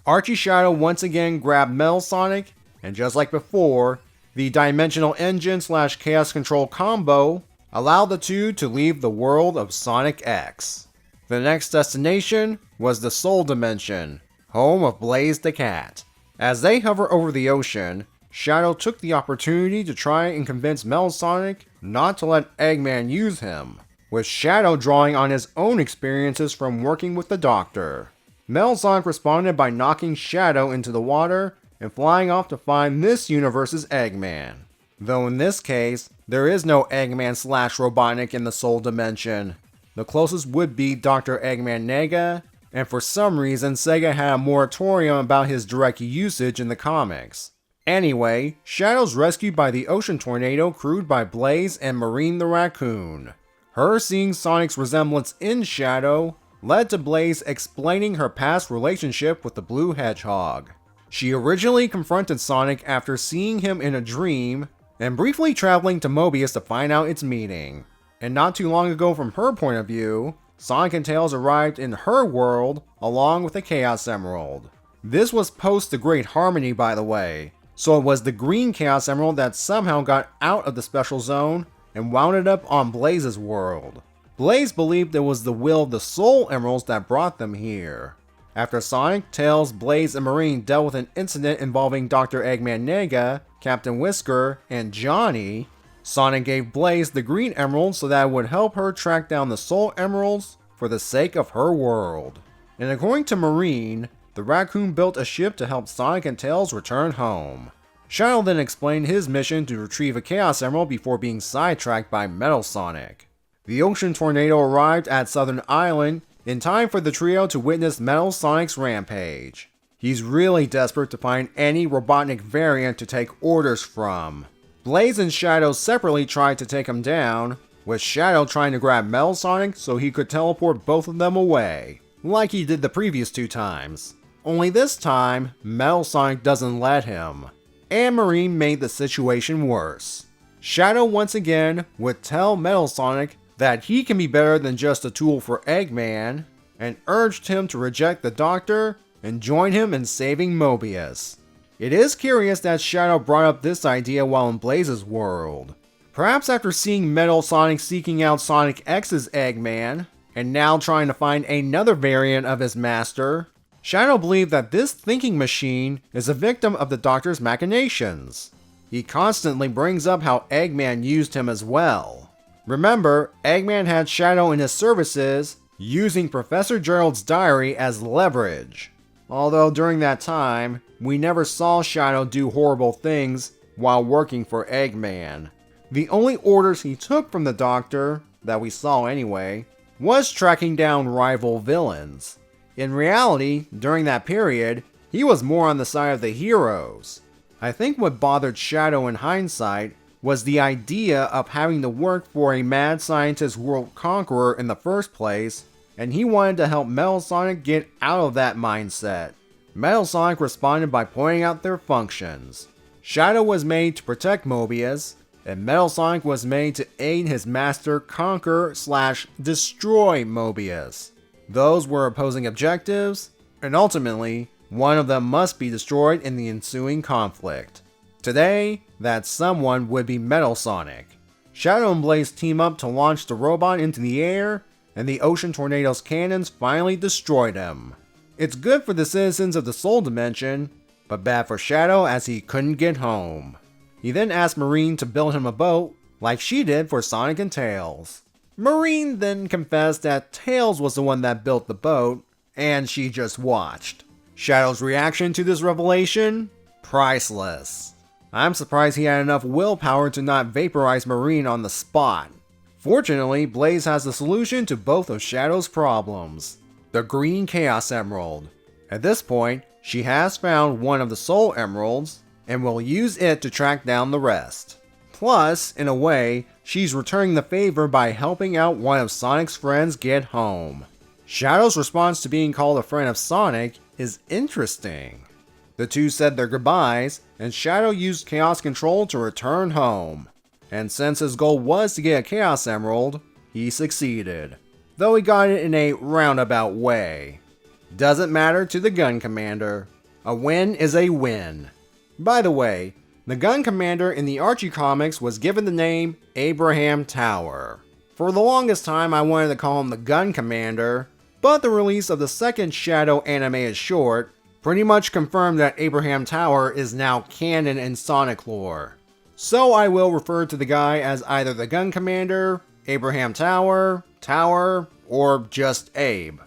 S1: Archie Shadow once again grabbed Metal Sonic, and just like before, the Dimensional Engine / Chaos Control combo allowed the two to leave the world of Sonic X. The next destination was the Soul Dimension, home of Blaze the Cat. As they hover over the ocean, Shadow took the opportunity to try and convince Metal Sonic not to let Eggman use him, with Shadow drawing on his own experiences from working with the Doctor. Metal Sonic responded by knocking Shadow into the water and flying off to find this universe's Eggman. Though in this case, there is no Eggman / Robotnik in the Soul Dimension. The closest would be Dr. Eggman Nega, and for some reason Sega had a moratorium about his direct usage in the comics. Anyway, Shadow's rescued by the ocean tornado crewed by Blaze and Marine the Raccoon. Her seeing Sonic's resemblance in Shadow led to Blaze explaining her past relationship with the blue hedgehog. She originally confronted Sonic after seeing him in a dream, and briefly traveling to Mobius to find out its meaning. And not too long ago from her point of view, Sonic and Tails arrived in her world along with the Chaos Emerald. This was post the Great Harmony, by the way, so it was the green Chaos Emerald that somehow got out of the special zone and wound up on Blaze's world. Blaze believed it was the will of the Soul Emeralds that brought them here. After Sonic, Tails, Blaze, and Marine dealt with an incident involving Dr. Eggman Nega, Captain Whisker, and Johnny, Sonic gave Blaze the green emerald so that it would help her track down the Soul Emeralds for the sake of her world. And according to Marine, the raccoon built a ship to help Sonic and Tails return home. Shadow then explained his mission to retrieve a Chaos Emerald before being sidetracked by Metal Sonic. The ocean tornado arrived at Southern Island in time for the trio to witness Metal Sonic's rampage. He's really desperate to find any Robotnik variant to take orders from. Blaze and Shadow separately tried to take him down, with Shadow trying to grab Metal Sonic so he could teleport both of them away, like he did the previous 2 times. Only this time, Metal Sonic doesn't let him, and Marine made the situation worse. Shadow once again would tell Metal Sonic that he can be better than just a tool for Eggman, and urged him to reject the Doctor and join him in saving Mobius. It is curious that Shadow brought up this idea while in Blaze's world. Perhaps after seeing Metal Sonic seeking out Sonic X's Eggman, and now trying to find another variant of his master, Shadow believed that this thinking machine is a victim of the Doctor's machinations. He constantly brings up how Eggman used him as well. Remember, Eggman had Shadow in his services, using Professor Gerald's diary as leverage. Although during that time, we never saw Shadow do horrible things while working for Eggman. The only orders he took from the Doctor, that we saw anyway, was tracking down rival villains. In reality, during that period, he was more on the side of the heroes. I think what bothered Shadow in hindsight was the idea of having to work for a mad scientist world conqueror in the first place, and he wanted to help Metal Sonic get out of that mindset. Metal Sonic responded by pointing out their functions. Shadow was made to protect Mobius, and Metal Sonic was made to aid his master conquer/destroy Mobius. Those were opposing objectives, and ultimately, one of them must be destroyed in the ensuing conflict. Today, that someone would be Metal Sonic. Shadow and Blaze team up to launch the robot into the air, and the ocean tornado's cannons finally destroyed him. It's good for the citizens of the Soul Dimension, but bad for Shadow as he couldn't get home. He then asked Marine to build him a boat, like she did for Sonic and Tails. Marine then confessed that Tails was the one that built the boat, and she just watched. Shadow's reaction to this revelation? Priceless. I'm surprised he had enough willpower to not vaporize Marine on the spot. Fortunately, Blaze has the solution to both of Shadow's problems: the green Chaos Emerald. At this point, she has found one of the Soul Emeralds, and will use it to track down the rest. Plus, in a way, she's returning the favor by helping out one of Sonic's friends get home. Shadow's response to being called a friend of Sonic is interesting. The two said their goodbyes, and Shadow used Chaos Control to return home. And since his goal was to get a Chaos Emerald, he succeeded. Though he got it in a roundabout way. Doesn't matter to the Gun Commander. A win is a win. By the way, the Gun Commander in the Archie comics was given the name Abraham Tower. For the longest time I wanted to call him the Gun Commander, but the release of the second Shadow animated short pretty much confirmed that Abraham Tower is now canon in Sonic lore. So I will refer to the guy as either the Gun Commander, Abraham Tower, or just Abe.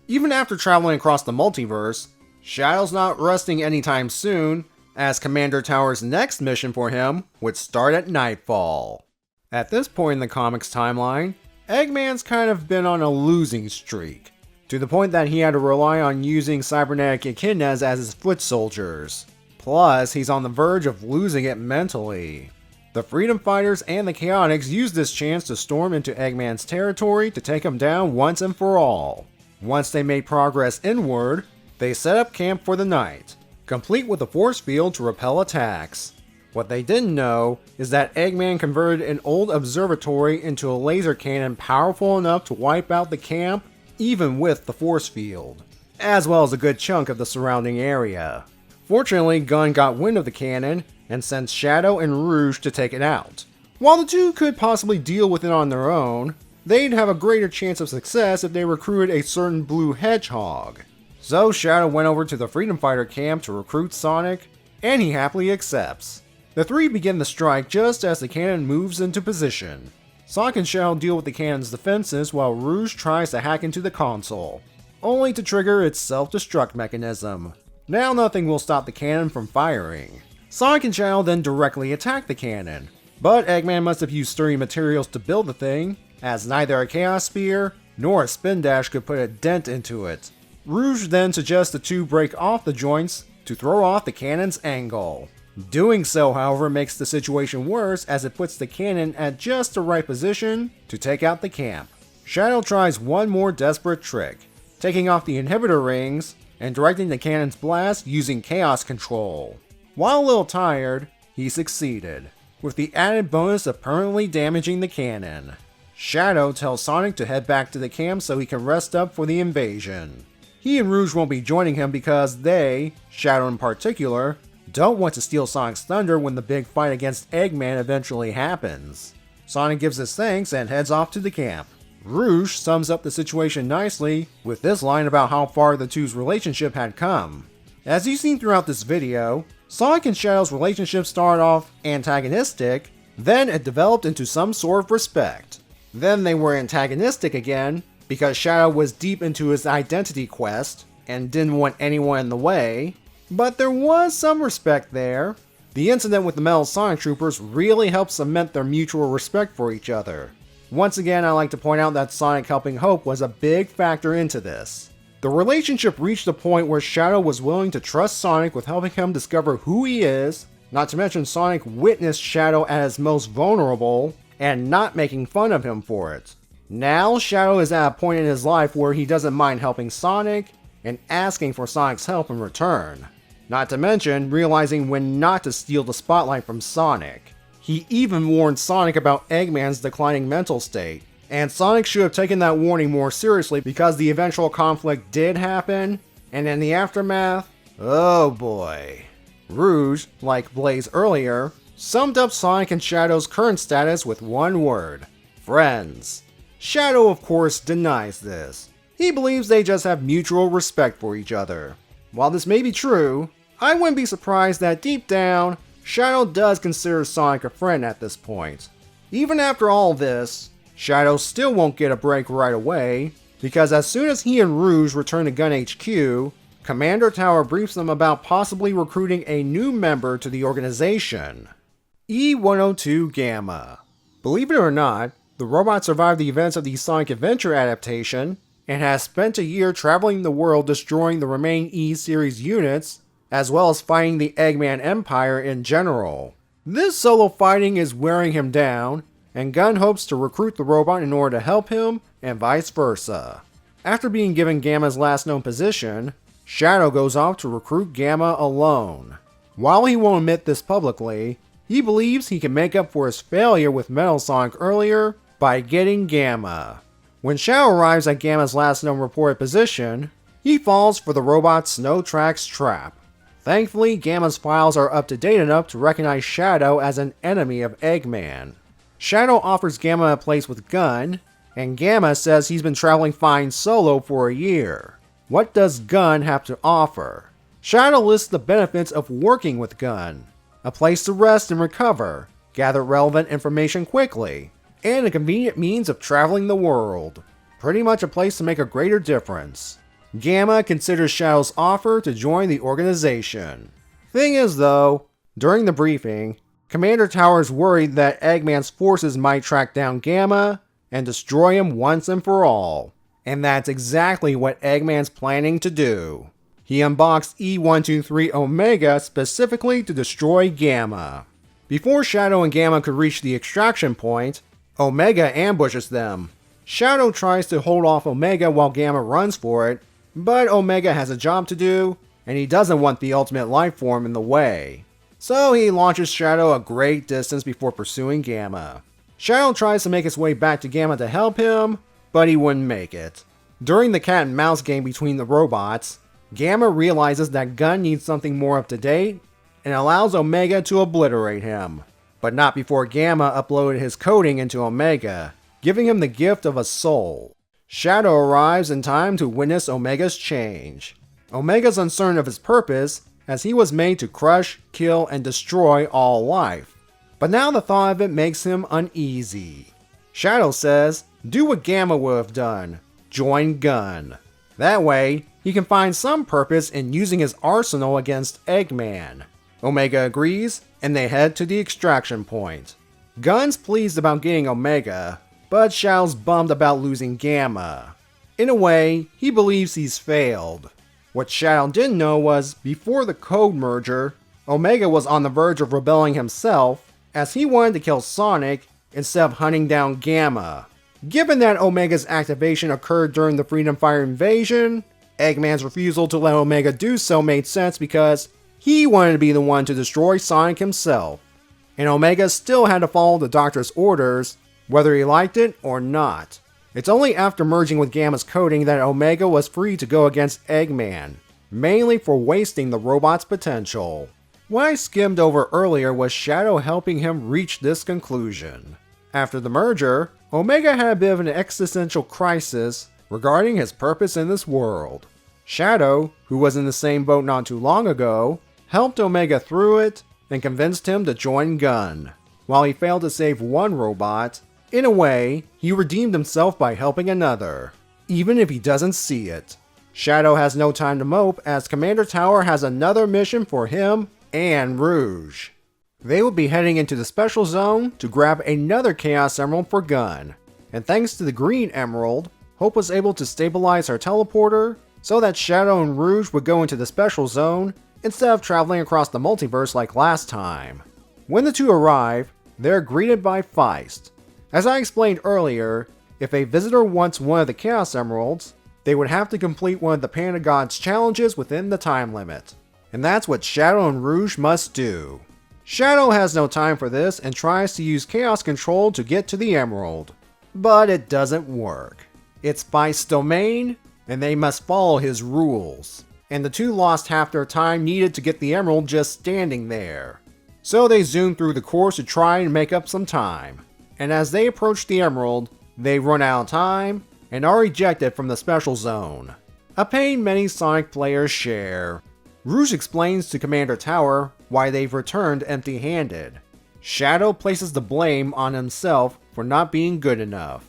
S1: Even after traveling across the multiverse, Shadow's not resting anytime soon, as Commander Tower's next mission for him would start at nightfall. At this point in the comics timeline, Eggman's kind of been on a losing streak. to the point that he had to rely on using cybernetic echidnas as his foot soldiers. Plus, he's on the verge of losing it mentally. The Freedom Fighters and the Chaotix use this chance to storm into Eggman's territory to take him down once and for all. Once they made progress inward, they set up camp for the night, complete with a force field to repel attacks. What they didn't know is that Eggman converted an old observatory into a laser cannon powerful enough to wipe out the camp even with the force field, as well as a good chunk of the surrounding area. Fortunately, Gunn got wind of the cannon and sent Shadow and Rouge to take it out. While the two could possibly deal with it on their own, they'd have a greater chance of success if they recruited a certain blue Hedgehog. So Shadow went over to the Freedom Fighter camp to recruit Sonic, and he happily accepts. The three begin the strike just as the cannon moves into position. Sonic and Shadow deal with the cannon's defenses while Rouge tries to hack into the console, only to trigger its self-destruct mechanism. Now nothing will stop the cannon from firing. Sonic and Shadow then directly attack the cannon, but Eggman must have used sturdy materials to build the thing, as neither a Chaos Spear nor a Spin Dash could put a dent into it. Rouge then suggests the two break off the joints to throw off the cannon's angle. Doing so, however, makes the situation worse as it puts the cannon at just the right position to take out the camp. Shadow tries one more desperate trick, taking off the inhibitor rings and directing the cannon's blast using chaos control. While a little tired, he succeeded, with the added bonus of permanently damaging the cannon. Shadow tells Sonic to head back to the camp so he can rest up for the invasion. He and Rouge won't be joining him because they, Shadow in particular, don't want to steal Sonic's thunder when the big fight against Eggman eventually happens. Sonic gives his thanks and heads off to the camp. Rouge sums up the situation nicely with this line about how far the two's relationship had come. As you've seen throughout this video, Sonic and Shadow's relationship started off antagonistic, then it developed into some sort of respect. Then they were antagonistic again, because Shadow was deep into his identity quest and didn't want anyone in the way, but there was some respect there. The incident with the Metal Sonic Troopers really helped cement their mutual respect for each other. Once again, I like to point out that Sonic helping Hope was a big factor into this. The relationship reached a point where Shadow was willing to trust Sonic with helping him discover who he is, not to mention Sonic witnessed Shadow at his most vulnerable, and not making fun of him for it. Now Shadow is at a point in his life where he doesn't mind helping Sonic, and asking for Sonic's help in return. Not to mention realizing when not to steal the spotlight from Sonic. He even warned Sonic about Eggman's declining mental state, and Sonic should have taken that warning more seriously because the eventual conflict did happen, and in the aftermath, oh boy. Rouge, like Blaze earlier, summed up Sonic and Shadow's current status with one word: friends. Shadow of course denies this. He believes they just have mutual respect for each other. While this may be true, I wouldn't be surprised that deep down, Shadow does consider Sonic a friend at this point. Even after all this, Shadow still won't get a break right away, because as soon as he and Rouge return to Gun HQ, Commander Tower briefs them about possibly recruiting a new member to the organization. E-102 Gamma. Believe it or not, the robot survived the events of the Sonic Adventure adaptation, and has spent a year traveling the world destroying the remaining E-Series units, as well as fighting the Eggman Empire in general. This solo fighting is wearing him down, and Gunn hopes to recruit the robot in order to help him, and vice versa. After being given Gamma's last known position, Shadow goes off to recruit Gamma alone. While he won't admit this publicly, he believes he can make up for his failure with Metal Sonic earlier by getting Gamma. When Shadow arrives at Gamma's last known reported position, he falls for the robot's Snow Tracks trap. Thankfully, Gamma's files are up to date enough to recognize Shadow as an enemy of Eggman. Shadow offers Gamma a place with Gunn, and Gamma says he's been traveling fine solo for a year. What does Gunn have to offer? Shadow lists the benefits of working with Gunn: a place to rest and recover, gather relevant information quickly, and a convenient means of traveling the world. Pretty much a place to make a greater difference. Gamma considers Shadow's offer to join the organization. Thing is though, during the briefing, Commander Tower's worried that Eggman's forces might track down Gamma and destroy him once and for all. And that's exactly what Eggman's planning to do. He unboxed E123 Omega specifically to destroy Gamma. Before Shadow and Gamma could reach the extraction point, Omega ambushes them. Shadow tries to hold off Omega while Gamma runs for it, but Omega has a job to do, and he doesn't want the ultimate life form in the way. So he launches Shadow a great distance before pursuing Gamma. Shadow tries to make his way back to Gamma to help him, but he wouldn't make it. During the cat and mouse game between the robots, Gamma realizes that Gun needs something more up to date, and allows Omega to obliterate him. But not before Gamma uploaded his coding into Omega, giving him the gift of a soul. Shadow arrives in time to witness Omega's change. Omega's uncertain of his purpose, as he was made to crush, kill, and destroy all life. But now the thought of it makes him uneasy. Shadow says, do what Gamma would have done, join Gun. That way, he can find some purpose in using his arsenal against Eggman. Omega agrees, and they head to the extraction point. Gun's pleased about getting Omega, but Shadow's bummed about losing Gamma. In a way, he believes he's failed. What Shadow didn't know was, before the code merger, Omega was on the verge of rebelling himself, as he wanted to kill Sonic instead of hunting down Gamma. Given that Omega's activation occurred during the Freedom Fire invasion, Eggman's refusal to let Omega do so made sense because he wanted to be the one to destroy Sonic himself. And Omega still had to follow the Doctor's orders, whether he liked it or not. It's only after merging with Gamma's coding that Omega was free to go against Eggman, mainly for wasting the robot's potential. What I skimmed over earlier was Shadow helping him reach this conclusion. After the merger, Omega had a bit of an existential crisis regarding his purpose in this world. Shadow, who was in the same boat not too long ago, helped Omega through it and convinced him to join Gun. While he failed to save one robot, in a way, he redeemed himself by helping another, even if he doesn't see it. Shadow has no time to mope as Commander Tower has another mission for him and Rouge. They will be heading into the Special Zone to grab another Chaos Emerald for Gun, and thanks to the Green Emerald, Hope was able to stabilize her teleporter so that Shadow and Rouge would go into the Special Zone instead of traveling across the multiverse like last time. When the two arrive, they're greeted by Feist. As I explained earlier, if a visitor wants one of the Chaos Emeralds, they would have to complete one of the Panda God's challenges within the time limit. And that's what Shadow and Rouge must do. Shadow has no time for this and tries to use Chaos Control to get to the Emerald. But it doesn't work. It's Feist's domain, and they must follow his rules. And the two lost half their time needed to get the Emerald just standing there. So they zoom through the course to try and make up some time. And as they approach the Emerald, they run out of time and are ejected from the Special Zone. A pain many Sonic players share. Rouge explains to Commander Tower why they've returned empty-handed. Shadow places the blame on himself for not being good enough.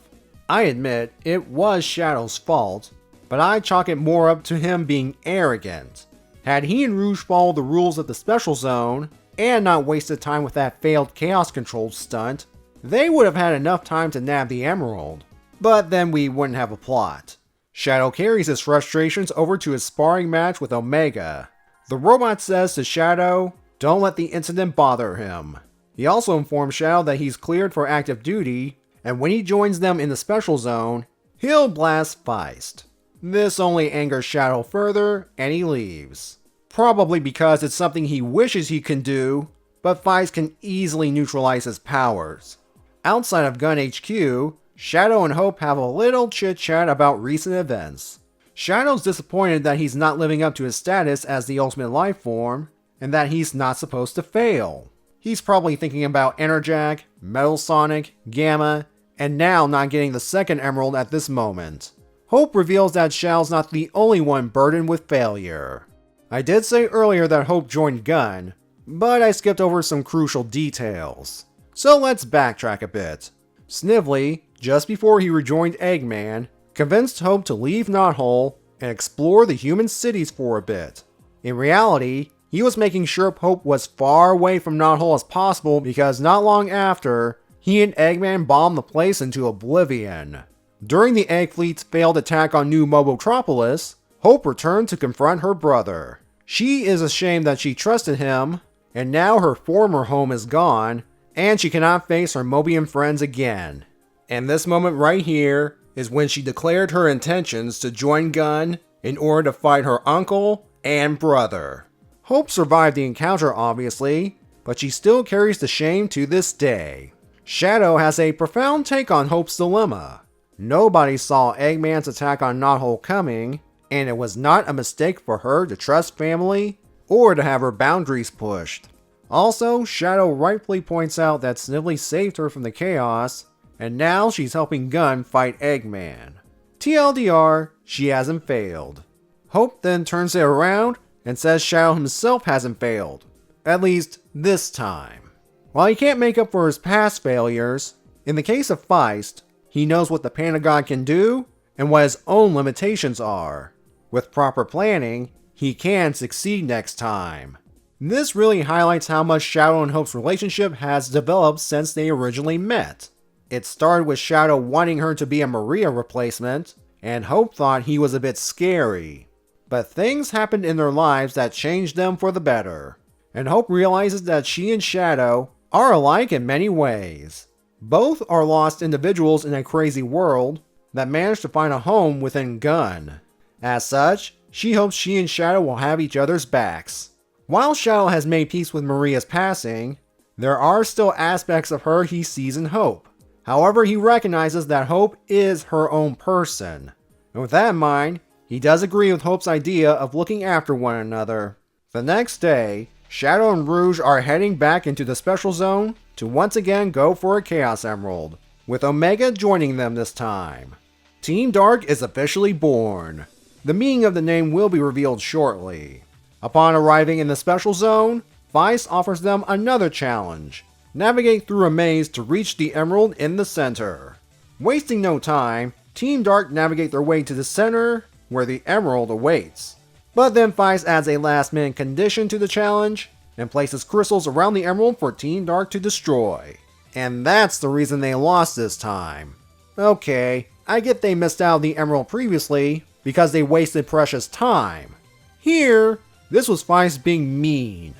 S1: I admit it was Shadow's fault, but I chalk it more up to him being arrogant. Had he and Rouge followed the rules of the Special Zone, and not wasted time with that failed Chaos Control stunt, they would have had enough time to nab the Emerald. But then we wouldn't have a plot. Shadow carries his frustrations over to his sparring match with Omega. The robot says to Shadow, don't let the incident bother him. He also informs Shadow that he's cleared for active duty, and when he joins them in the Special Zone, he'll blast Feist. This only angers Shadow further, and he leaves. Probably because it's something he wishes he can do, but Feist can easily neutralize his powers. Outside of Gun HQ, Shadow and Hope have a little chit-chat about recent events. Shadow's disappointed that he's not living up to his status as the ultimate life form, and that he's not supposed to fail. He's probably thinking about Enerjak, Metal Sonic, Gamma, and now not getting the second Emerald at this moment. Hope reveals that Shadow's not the only one burdened with failure. I did say earlier that Hope joined Gun, but I skipped over some crucial details. So let's backtrack a bit. Snively, just before he rejoined Eggman, convinced Hope to leave Knothole and explore the human cities for a bit. In reality, he was making sure Hope was far away from Knothole as possible because not long after, he and Eggman bombed the place into oblivion. During the Egg Fleet's failed attack on New Mobotropolis, Hope returned to confront her brother. She is ashamed that she trusted him, and now her former home is gone, and she cannot face her Mobian friends again. And this moment right here is when she declared her intentions to join Gunn in order to fight her uncle and brother. Hope survived the encounter obviously, but she still carries the shame to this day. Shadow has a profound take on Hope's dilemma. Nobody saw Eggman's attack on Knothole coming, and it was not a mistake for her to trust family or to have her boundaries pushed. Also, Shadow rightfully points out that Snively saved her from the chaos, and now she's helping Gunn fight Eggman. TLDR, she hasn't failed. Hope then turns it around and says Shadow himself hasn't failed. At least, this time. While he can't make up for his past failures, in the case of Feist, he knows what the Panda God can do and what his own limitations are. With proper planning, he can succeed next time. This really highlights how much Shadow and Hope's relationship has developed since they originally met. It started with Shadow wanting her to be a Maria replacement, and Hope thought he was a bit scary. But things happened in their lives that changed them for the better, and Hope realizes that she and Shadow are alike in many ways. Both are lost individuals in a crazy world that managed to find a home within Gunn. As such, she hopes she and Shadow will have each other's backs. While Shadow has made peace with Maria's passing, there are still aspects of her he sees in Hope. However, he recognizes that Hope is her own person. And with that in mind, he does agree with Hope's idea of looking after one another. The next day, Shadow and Rouge are heading back into the Special Zone to once again go for a Chaos Emerald, with Omega joining them this time. Team Dark is officially born. The meaning of the name will be revealed shortly. Upon arriving in the Special Zone, Feist offers them another challenge: navigate through a maze to reach the emerald in the center. Wasting no time, Team Dark navigate their way to the center, where the emerald awaits. But then Feist adds a last-minute condition to the challenge, and places crystals around the emerald for Team Dark to destroy. And that's the reason they lost this time. Okay, I get they missed out on the emerald previously, because they wasted precious time. Here, this was Feist being mean.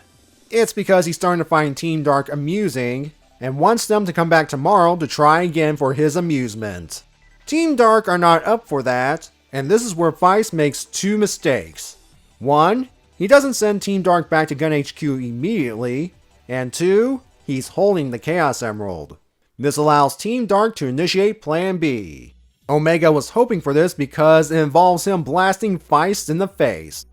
S1: It's because he's starting to find Team Dark amusing, and wants them to come back tomorrow to try again for his amusement. Team Dark are not up for that, and this is where Feist makes two mistakes. 1, he doesn't send Team Dark back to Gun HQ immediately, and 2, he's holding the Chaos Emerald. This allows Team Dark to initiate Plan B. Omega was hoping for this because it involves him blasting Feist in the face.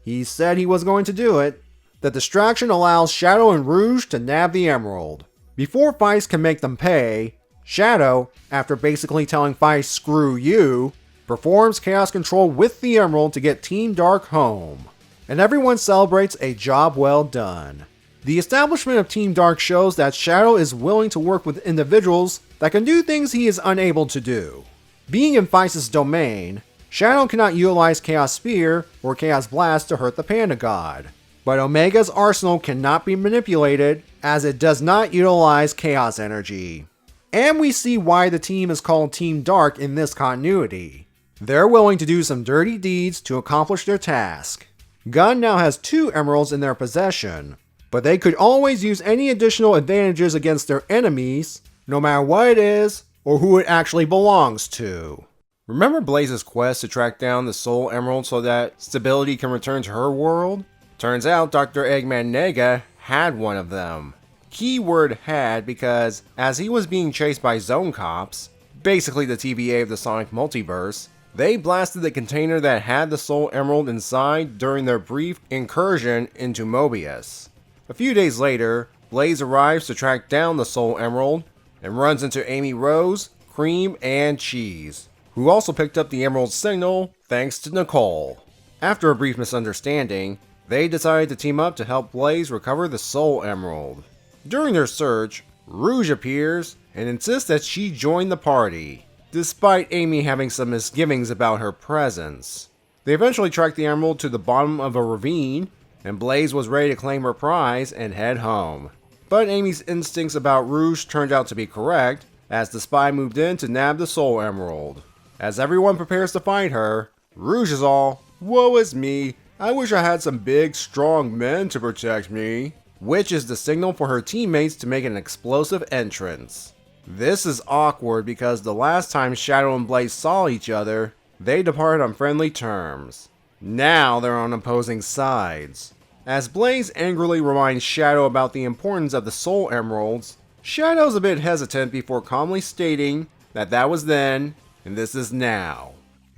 S1: He said he was going to do it. The distraction allows Shadow and Rouge to nab the emerald. Before Feist can make them pay, Shadow, after basically telling Feist screw you, performs Chaos Control with the emerald to get Team Dark home. And everyone celebrates a job well done. The establishment of Team Dark shows that Shadow is willing to work with individuals that can do things he is unable to do. Being in Feist's domain, Shadow cannot utilize Chaos Spear or Chaos Blast to hurt the Panda God. But Omega's arsenal cannot be manipulated, as it does not utilize Chaos Energy. And we see why the team is called Team Dark in this continuity. They're willing to do some dirty deeds to accomplish their task. Gunn now has 2 emeralds in their possession, but they could always use any additional advantages against their enemies, no matter what it is, or who it actually belongs to. Remember Blaze's quest to track down the Soul Emerald so that Stability can return to her world? Turns out Dr. Eggman Nega had one of them. Keyword had because, as he was being chased by Zone Cops, basically the TVA of the Sonic Multiverse, they blasted the container that had the Soul Emerald inside during their brief incursion into Mobius. A few days later, Blaze arrives to track down the Soul Emerald and runs into Amy Rose, Cream, and Cheese, who also picked up the Emerald's signal thanks to Nicole. After a brief misunderstanding, they decided to team up to help Blaze recover the Soul Emerald. During their search, Rouge appears and insists that she join the party, despite Amy having some misgivings about her presence. They eventually tracked the emerald to the bottom of a ravine, and Blaze was ready to claim her prize and head home. But Amy's instincts about Rouge turned out to be correct, as the spy moved in to nab the Soul Emerald. As everyone prepares to fight her, Rouge is all, "Woe is me, I wish I had some big, strong men to protect me," which is the signal for her teammates to make an explosive entrance. This is awkward because the last time Shadow and Blaze saw each other, they departed on friendly terms. Now they're on opposing sides. As Blaze angrily reminds Shadow about the importance of the Soul Emeralds, Shadow's a bit hesitant before calmly stating that that was then, and this is now.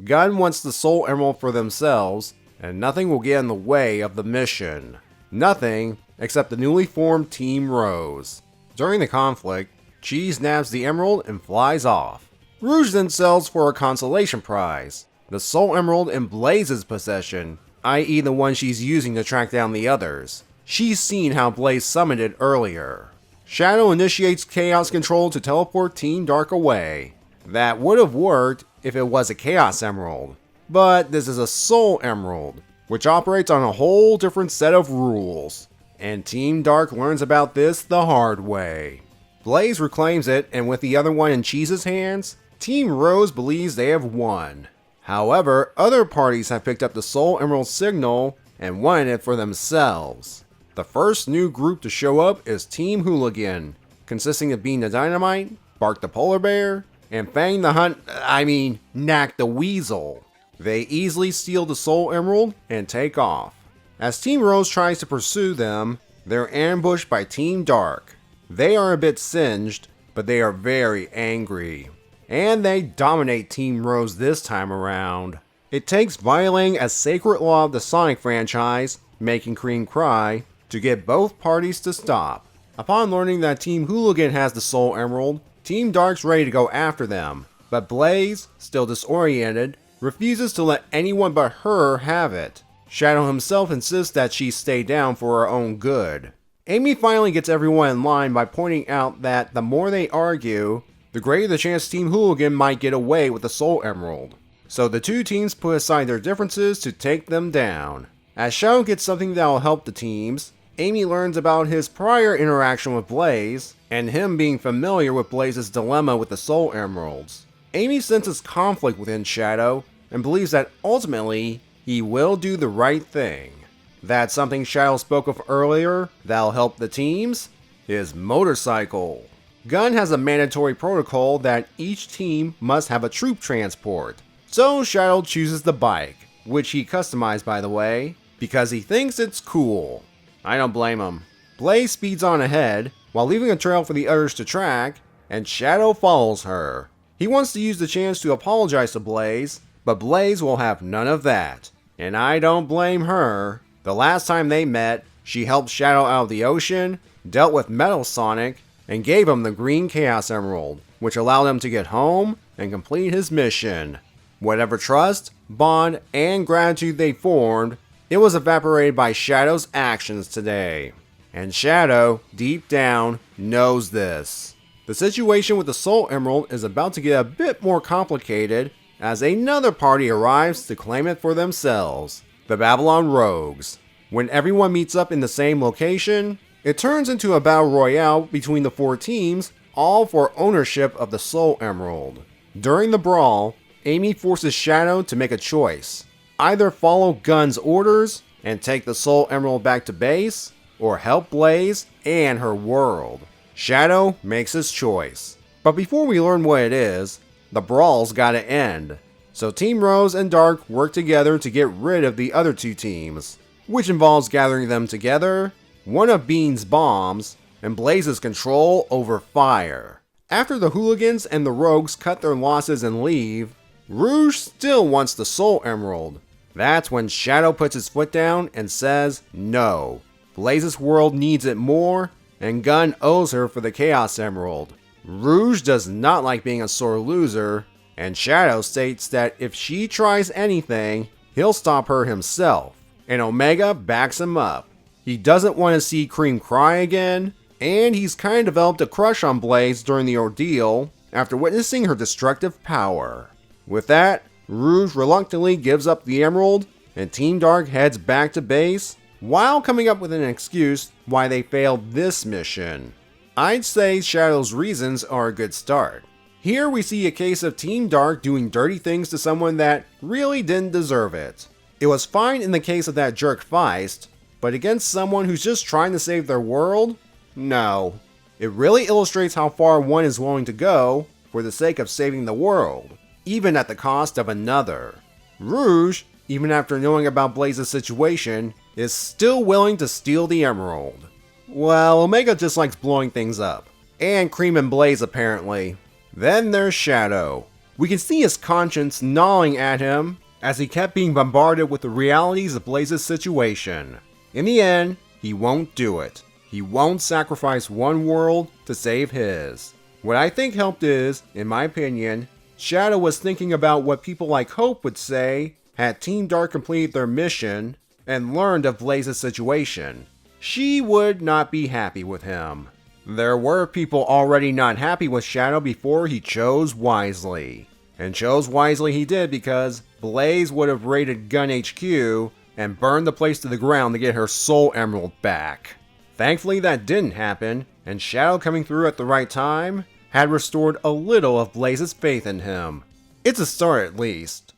S1: Gunn wants the Soul Emerald for themselves, and nothing will get in the way of the mission. Nothing except the newly formed Team Rose. During the conflict, Cheese nabs the emerald and flies off. Rouge then sells for a consolation prize, the Soul Emerald in Blaze's possession, i.e. the one she's using to track down the others. She's seen how Blaze summoned it earlier. Shadow initiates Chaos Control to teleport Team Dark away. That would have worked if it was a Chaos Emerald, but this is a Soul Emerald, which operates on a whole different set of rules, and Team Dark learns about this the hard way. Blaze reclaims it, and with the other one in Cheese's hands, Team Rose believes they have won. However, other parties have picked up the Soul Emerald signal and wanted it for themselves. The first new group to show up is Team Hooligan, consisting of Bean the Dynamite, Bark the Polar Bear, and Fang the Knack the Weasel. They easily steal the Soul Emerald and take off. As Team Rose tries to pursue them, they're ambushed by Team Dark. They are a bit singed, but they are very angry. And they dominate Team Rose this time around. It takes violating a sacred law of the Sonic franchise, making Cream cry, to get both parties to stop. Upon learning that Team Hooligan has the Soul Emerald, Team Dark's ready to go after them, but Blaze, still disoriented, refuses to let anyone but her have it. Shadow himself insists that she stay down for her own good. Amy finally gets everyone in line by pointing out that the more they argue, the greater the chance Team Hooligan might get away with the Soul Emerald. So the two teams put aside their differences to take them down. As Shadow gets something that will help the teams, Amy learns about his prior interaction with Blaze, and him being familiar with Blaze's dilemma with the Soul Emeralds. Amy senses conflict within Shadow, and believes that ultimately, he will do the right thing. That's something Shadow spoke of earlier that'll help the teams, his motorcycle. Gunn has a mandatory protocol that each team must have a troop transport. So Shadow chooses the bike, which he customized by the way, because he thinks it's cool. I don't blame him. Blaze speeds on ahead, while leaving a trail for the others to track, and Shadow follows her. He wants to use the chance to apologize to Blaze, but Blaze will have none of that. And I don't blame her. The last time they met, she helped Shadow out of the ocean, dealt with Metal Sonic, and gave him the Green Chaos Emerald, which allowed him to get home and complete his mission. Whatever trust, bond, and gratitude they formed, it was evaporated by Shadow's actions today. And Shadow, deep down, knows this. The situation with the Soul Emerald is about to get a bit more complicated as another party arrives to claim it for themselves, the Babylon Rogues. When everyone meets up in the same location, it turns into a battle royale between the four teams, all for ownership of the Soul Emerald. During the brawl, Amy forces Shadow to make a choice. Either follow Gunn's orders and take the Soul Emerald back to base, or help Blaze and her world. Shadow makes his choice. But before we learn what it is, the brawl's gotta end. So Team Rose and Dark work together to get rid of the other two teams, which involves gathering them together, one of Bean's bombs, and Blaze's control over fire. After the Hooligans and the Rogues cut their losses and leave, Rouge still wants the Soul Emerald. That's when Shadow puts his foot down and says no. Blaze's world needs it more, and Gunn owes her for the Chaos Emerald. Rouge does not like being a sore loser, and Shadow states that if she tries anything, he'll stop her himself. And Omega backs him up. He doesn't want to see Cream cry again, and he's kind of developed a crush on Blaze during the ordeal after witnessing her destructive power. With that, Rouge reluctantly gives up the emerald, and Team Dark heads back to base, while coming up with an excuse why they failed this mission. I'd say Shadow's reasons are a good start. Here we see a case of Team Dark doing dirty things to someone that really didn't deserve it. It was fine in the case of that jerk Feist, but against someone who's just trying to save their world? No. It really illustrates how far one is willing to go for the sake of saving the world, even at the cost of another. Rouge, even after knowing about Blaze's situation, is still willing to steal the emerald. Well, Omega just likes blowing things up. And Cream and Blaze apparently. Then there's Shadow. We can see his conscience gnawing at him as he kept being bombarded with the realities of Blaze's situation. In the end, he won't do it. He won't sacrifice one world to save his. What I think helped is, in my opinion, Shadow was thinking about what people like Hope would say had Team Dark completed their mission and learned of Blaze's situation. She would not be happy with him. There were people already not happy with Shadow before he chose wisely. And chose wisely he did because Blaze would have raided Gun HQ and burned the place to the ground to get her soul emerald back. Thankfully that didn't happen, and Shadow coming through at the right time had restored a little of Blaze's faith in him. It's a start at least.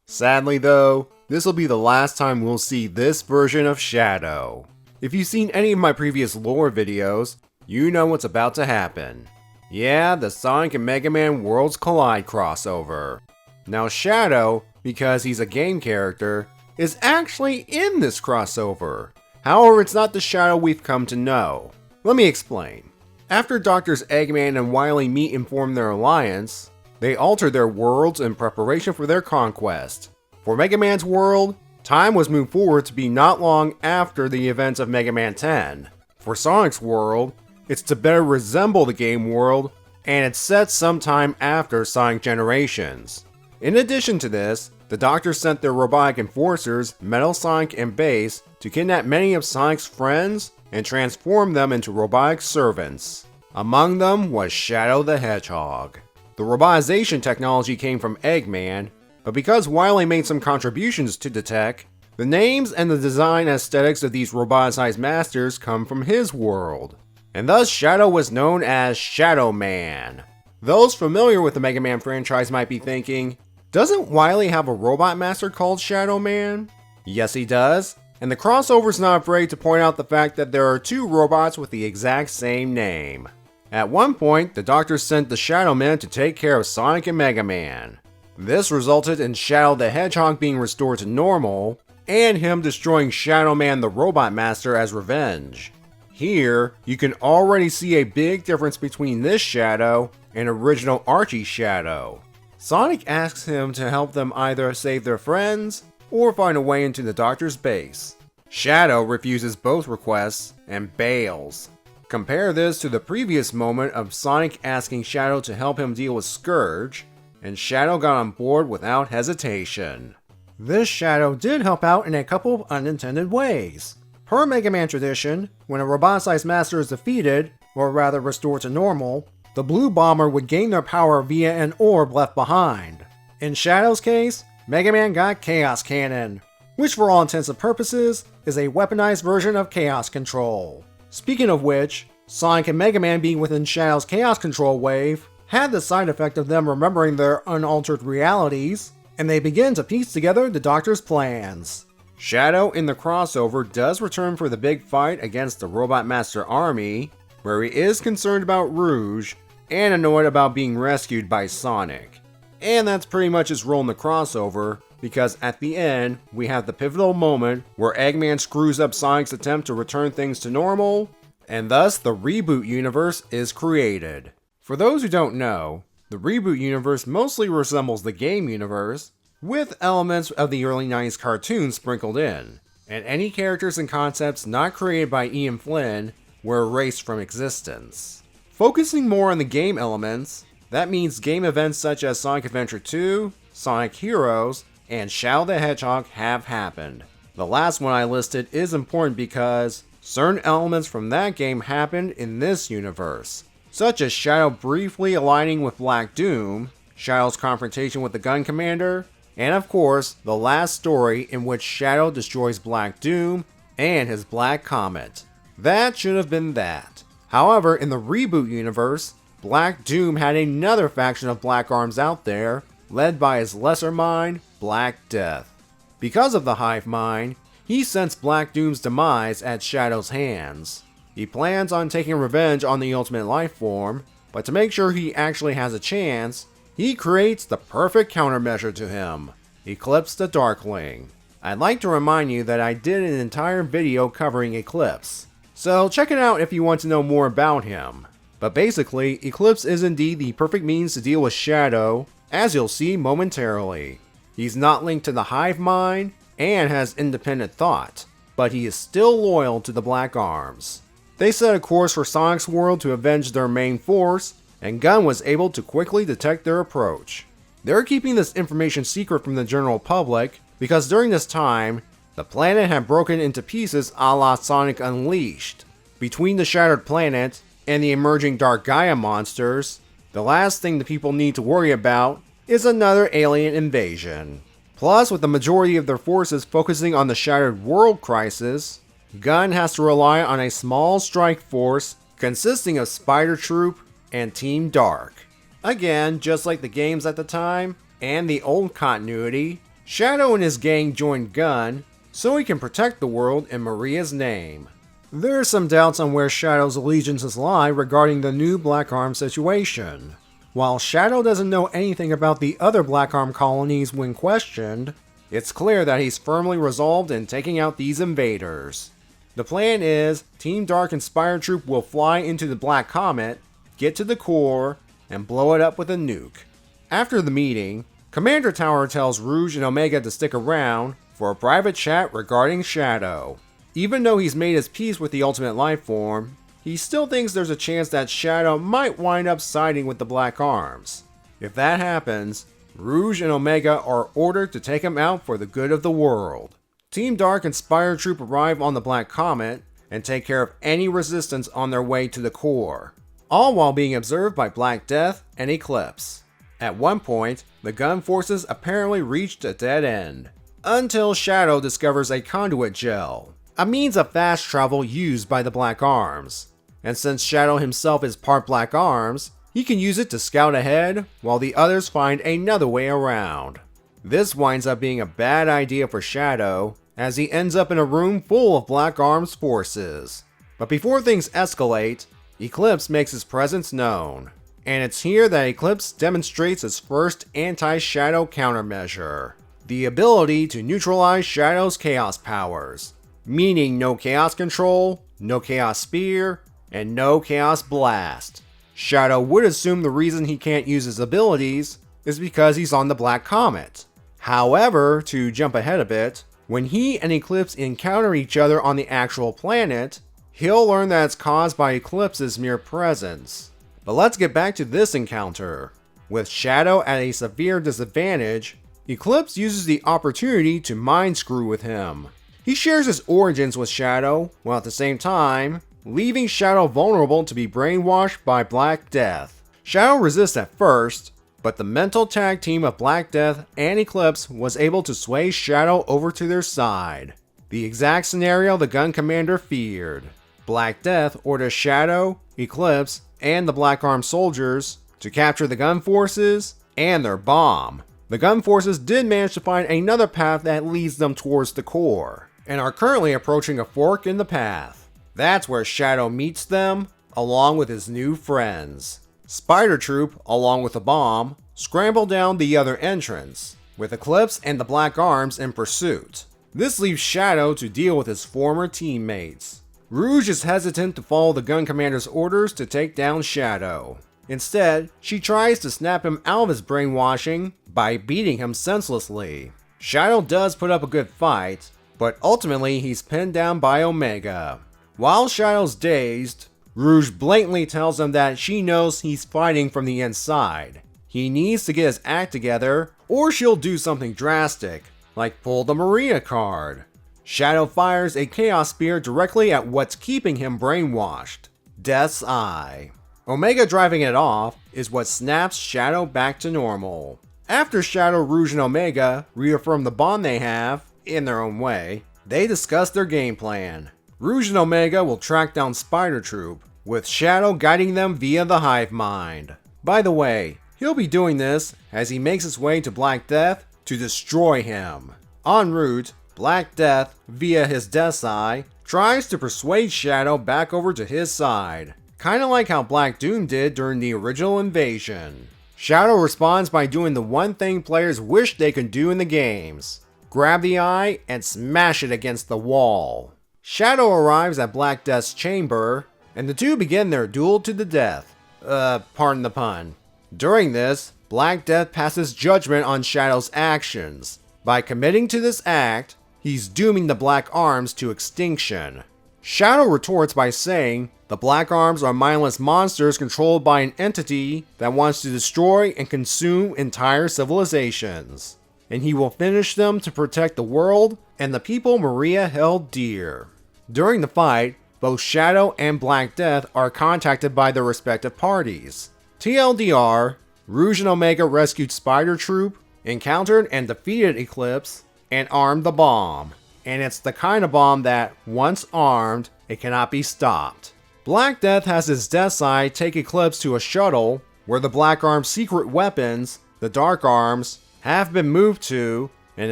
S1: Sadly though, this will be the last time we'll see this version of Shadow. If you've seen any of my previous lore videos, you know what's about to happen. Yeah, the Sonic and Mega Man Worlds Collide crossover. Now Shadow, because he's a game character, is actually in this crossover. However, it's not the Shadow we've come to know. Let me explain. After Doctors Eggman and Wily meet and form their alliance, they alter their worlds in preparation for their conquest. For Mega Man's world, time was moved forward to be not long after the events of Mega Man 10. For Sonic's world, it's to better resemble the game world, and it's set sometime after Sonic Generations. In addition to this, the Doctors sent their robotic enforcers, Metal Sonic and Bass, to kidnap many of Sonic's friends and transform them into robotic servants. Among them was Shadow the Hedgehog. The robotization technology came from Eggman, but because Wily made some contributions to the tech, the names and the design aesthetics of these roboticized masters come from his world. And thus Shadow was known as Shadow Man. Those familiar with the Mega Man franchise might be thinking, doesn't Wily have a robot master called Shadow Man? Yes he does, and the crossover's not afraid to point out the fact that there are two robots with the exact same name. At one point, the Doctors sent the Shadow Man to take care of Sonic and Mega Man. This resulted in Shadow the Hedgehog being restored to normal, and him destroying Shadow Man the Robot Master as revenge. Here, you can already see a big difference between this Shadow and original Archie Shadow. Sonic asks him to help them either save their friends or find a way into the Doctor's base. Shadow refuses both requests and bails. Compare this to the previous moment of Sonic asking Shadow to help him deal with Scourge, and Shadow got on board without hesitation. This Shadow did help out in a couple of unintended ways. Per Mega Man tradition, when a roboticized master is defeated, or rather restored to normal, the Blue Bomber would gain their power via an orb left behind. In Shadow's case, Mega Man got Chaos Cannon, which for all intents and purposes is a weaponized version of Chaos Control. Speaking of which, Sonic and Mega Man being within Shadow's Chaos Control wave had the side effect of them remembering their unaltered realities, and they begin to piece together the Doctor's plans. Shadow in the crossover does return for the big fight against the Robot Master army, where he is concerned about Rouge and annoyed about being rescued by Sonic. And that's pretty much his role in the crossover, because at the end, we have the pivotal moment where Eggman screws up Sonic's attempt to return things to normal, and thus the Reboot universe is created. For those who don't know, the Reboot universe mostly resembles the game universe, with elements of the early 90s cartoons sprinkled in, and any characters and concepts not created by Ian Flynn were erased from existence. Focusing more on the game elements, that means game events such as Sonic Adventure 2, Sonic Heroes, and Shadow the Hedgehog have happened. The last one I listed is important because certain elements from that game happened in this universe, such as Shadow briefly aligning with Black Doom, Shadow's confrontation with the Gun Commander, and of course, the last story in which Shadow destroys Black Doom and his Black Comet. That should have been that. However, in the Reboot universe, Black Doom had another faction of Black Arms out there, led by his lesser mind, Black Death. Because of the hive mind, he sensed Black Doom's demise at Shadow's hands. He plans on taking revenge on the Ultimate Life Form, but to make sure he actually has a chance, he creates the perfect countermeasure to him, Eclipse the Darkling. I'd like to remind you that I did an entire video covering Eclipse, so check it out if you want to know more about him. But basically, Eclipse is indeed the perfect means to deal with Shadow, as you'll see momentarily. He's not linked to the hive mind, and has independent thought, but he is still loyal to the Black Arms. They set a course for Sonic's world to avenge their main force, and Gunn was able to quickly detect their approach. They're keeping this information secret from the general public, because during this time, the planet had broken into pieces a la Sonic Unleashed. Between the shattered planet and the emerging Dark Gaia monsters, the last thing the people need to worry about is another alien invasion. Plus, with the majority of their forces focusing on the Shattered World crisis, Gunn has to rely on a small strike force consisting of Spider Troop and Team Dark. Again, just like the games at the time, and the old continuity, Shadow and his gang joined Gunn so he can protect the world in Maria's name. There are some doubts on where Shadow's allegiances lie regarding the new Black Arm situation. While Shadow doesn't know anything about the other Black Arm colonies when questioned, it's clear that he's firmly resolved in taking out these invaders. The plan is, Team Dark and Spider Troop will fly into the Black Comet, get to the core, and blow it up with a nuke. After the meeting, Commander Tower tells Rouge and Omega to stick around for a private chat regarding Shadow. Even though he's made his peace with the Ultimate Life Form, he still thinks there's a chance that Shadow might wind up siding with the Black Arms. If that happens, Rouge and Omega are ordered to take him out for the good of the world. Team Dark and Spider Troop arrive on the Black Comet and take care of any resistance on their way to the core, all while being observed by Black Death and Eclipse. At one point, the gun forces apparently reached a dead end, until Shadow discovers a conduit gel, a means of fast travel used by the Black Arms. And since Shadow himself is part Black Arms, he can use it to scout ahead while the others find another way around. This winds up being a bad idea for Shadow, as he ends up in a room full of Black Arms forces. But before things escalate, Eclipse makes his presence known. And it's here that Eclipse demonstrates his first anti-Shadow countermeasure, the ability to neutralize Shadow's chaos powers, meaning no chaos control, no chaos spear, and no Chaos Blast. Shadow would assume the reason he can't use his abilities is because he's on the Black Comet. However, to jump ahead a bit, when he and Eclipse encounter each other on the actual planet, he'll learn that it's caused by Eclipse's mere presence. But let's get back to this encounter. With Shadow at a severe disadvantage, Eclipse uses the opportunity to mind screw with him. He shares his origins with Shadow, while at the same time, leaving Shadow vulnerable to be brainwashed by Black Death. Shadow resists at first, but the mental tag team of Black Death and Eclipse was able to sway Shadow over to their side. The exact scenario the gun commander feared. Black Death orders Shadow, Eclipse, and the Black Arm soldiers to capture the gun forces and their bomb. The gun forces did manage to find another path that leads them towards the core, and are currently approaching a fork in the path. That's where Shadow meets them, along with his new friends. Spider Troop, along with the bomb, scramble down the other entrance, with Eclipse and the Black Arms in pursuit. This leaves Shadow to deal with his former teammates. Rouge is hesitant to follow the gun commander's orders to take down Shadow. Instead, she tries to snap him out of his brainwashing by beating him senselessly. Shadow does put up a good fight, but ultimately he's pinned down by Omega. While Shadow's dazed, Rouge blatantly tells him that she knows he's fighting from the inside. He needs to get his act together, or she'll do something drastic, like pull the Maria card. Shadow fires a Chaos Spear directly at what's keeping him brainwashed, Death's Eye. Omega driving it off is what snaps Shadow back to normal. After Shadow, Rouge, and Omega reaffirm the bond they have, in their own way, they discuss their game plan. Rouge and Omega will track down Spider Troop, with Shadow guiding them via the hive mind. By the way, he'll be doing this as he makes his way to Black Death to destroy him. En route, Black Death, via his Death's Eye, tries to persuade Shadow back over to his side, kinda like how Black Doom did during the original invasion. Shadow responds by doing the one thing players wish they could do in the games: grab the eye and smash it against the wall. Shadow arrives at Black Death's chamber, and the two begin their duel to the death. Pardon the pun. During this, Black Death passes judgment on Shadow's actions. By committing to this act, he's dooming the Black Arms to extinction. Shadow retorts by saying the Black Arms are mindless monsters controlled by an entity that wants to destroy and consume entire civilizations, and he will finish them to protect the world and the people Maria held dear. During the fight, both Shadow and Black Death are contacted by their respective parties. TLDR, Rouge and Omega rescued Spider Troop, encountered and defeated Eclipse, and armed the bomb. And it's the kind of bomb that, once armed, it cannot be stopped. Black Death has his Death's Eye take Eclipse to a shuttle where the Black Arm's secret weapons, the Dark Arms, have been moved to and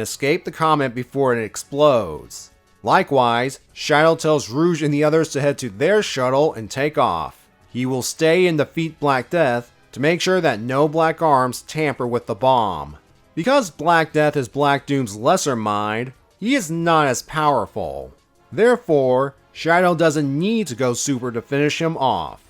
S1: escape the comet before it explodes. Likewise, Shadow tells Rouge and the others to head to their shuttle and take off. He will stay and defeat Black Death to make sure that no Black Arms tamper with the bomb. Because Black Death is Black Doom's lesser mind, he is not as powerful. Therefore, Shadow doesn't need to go super to finish him off.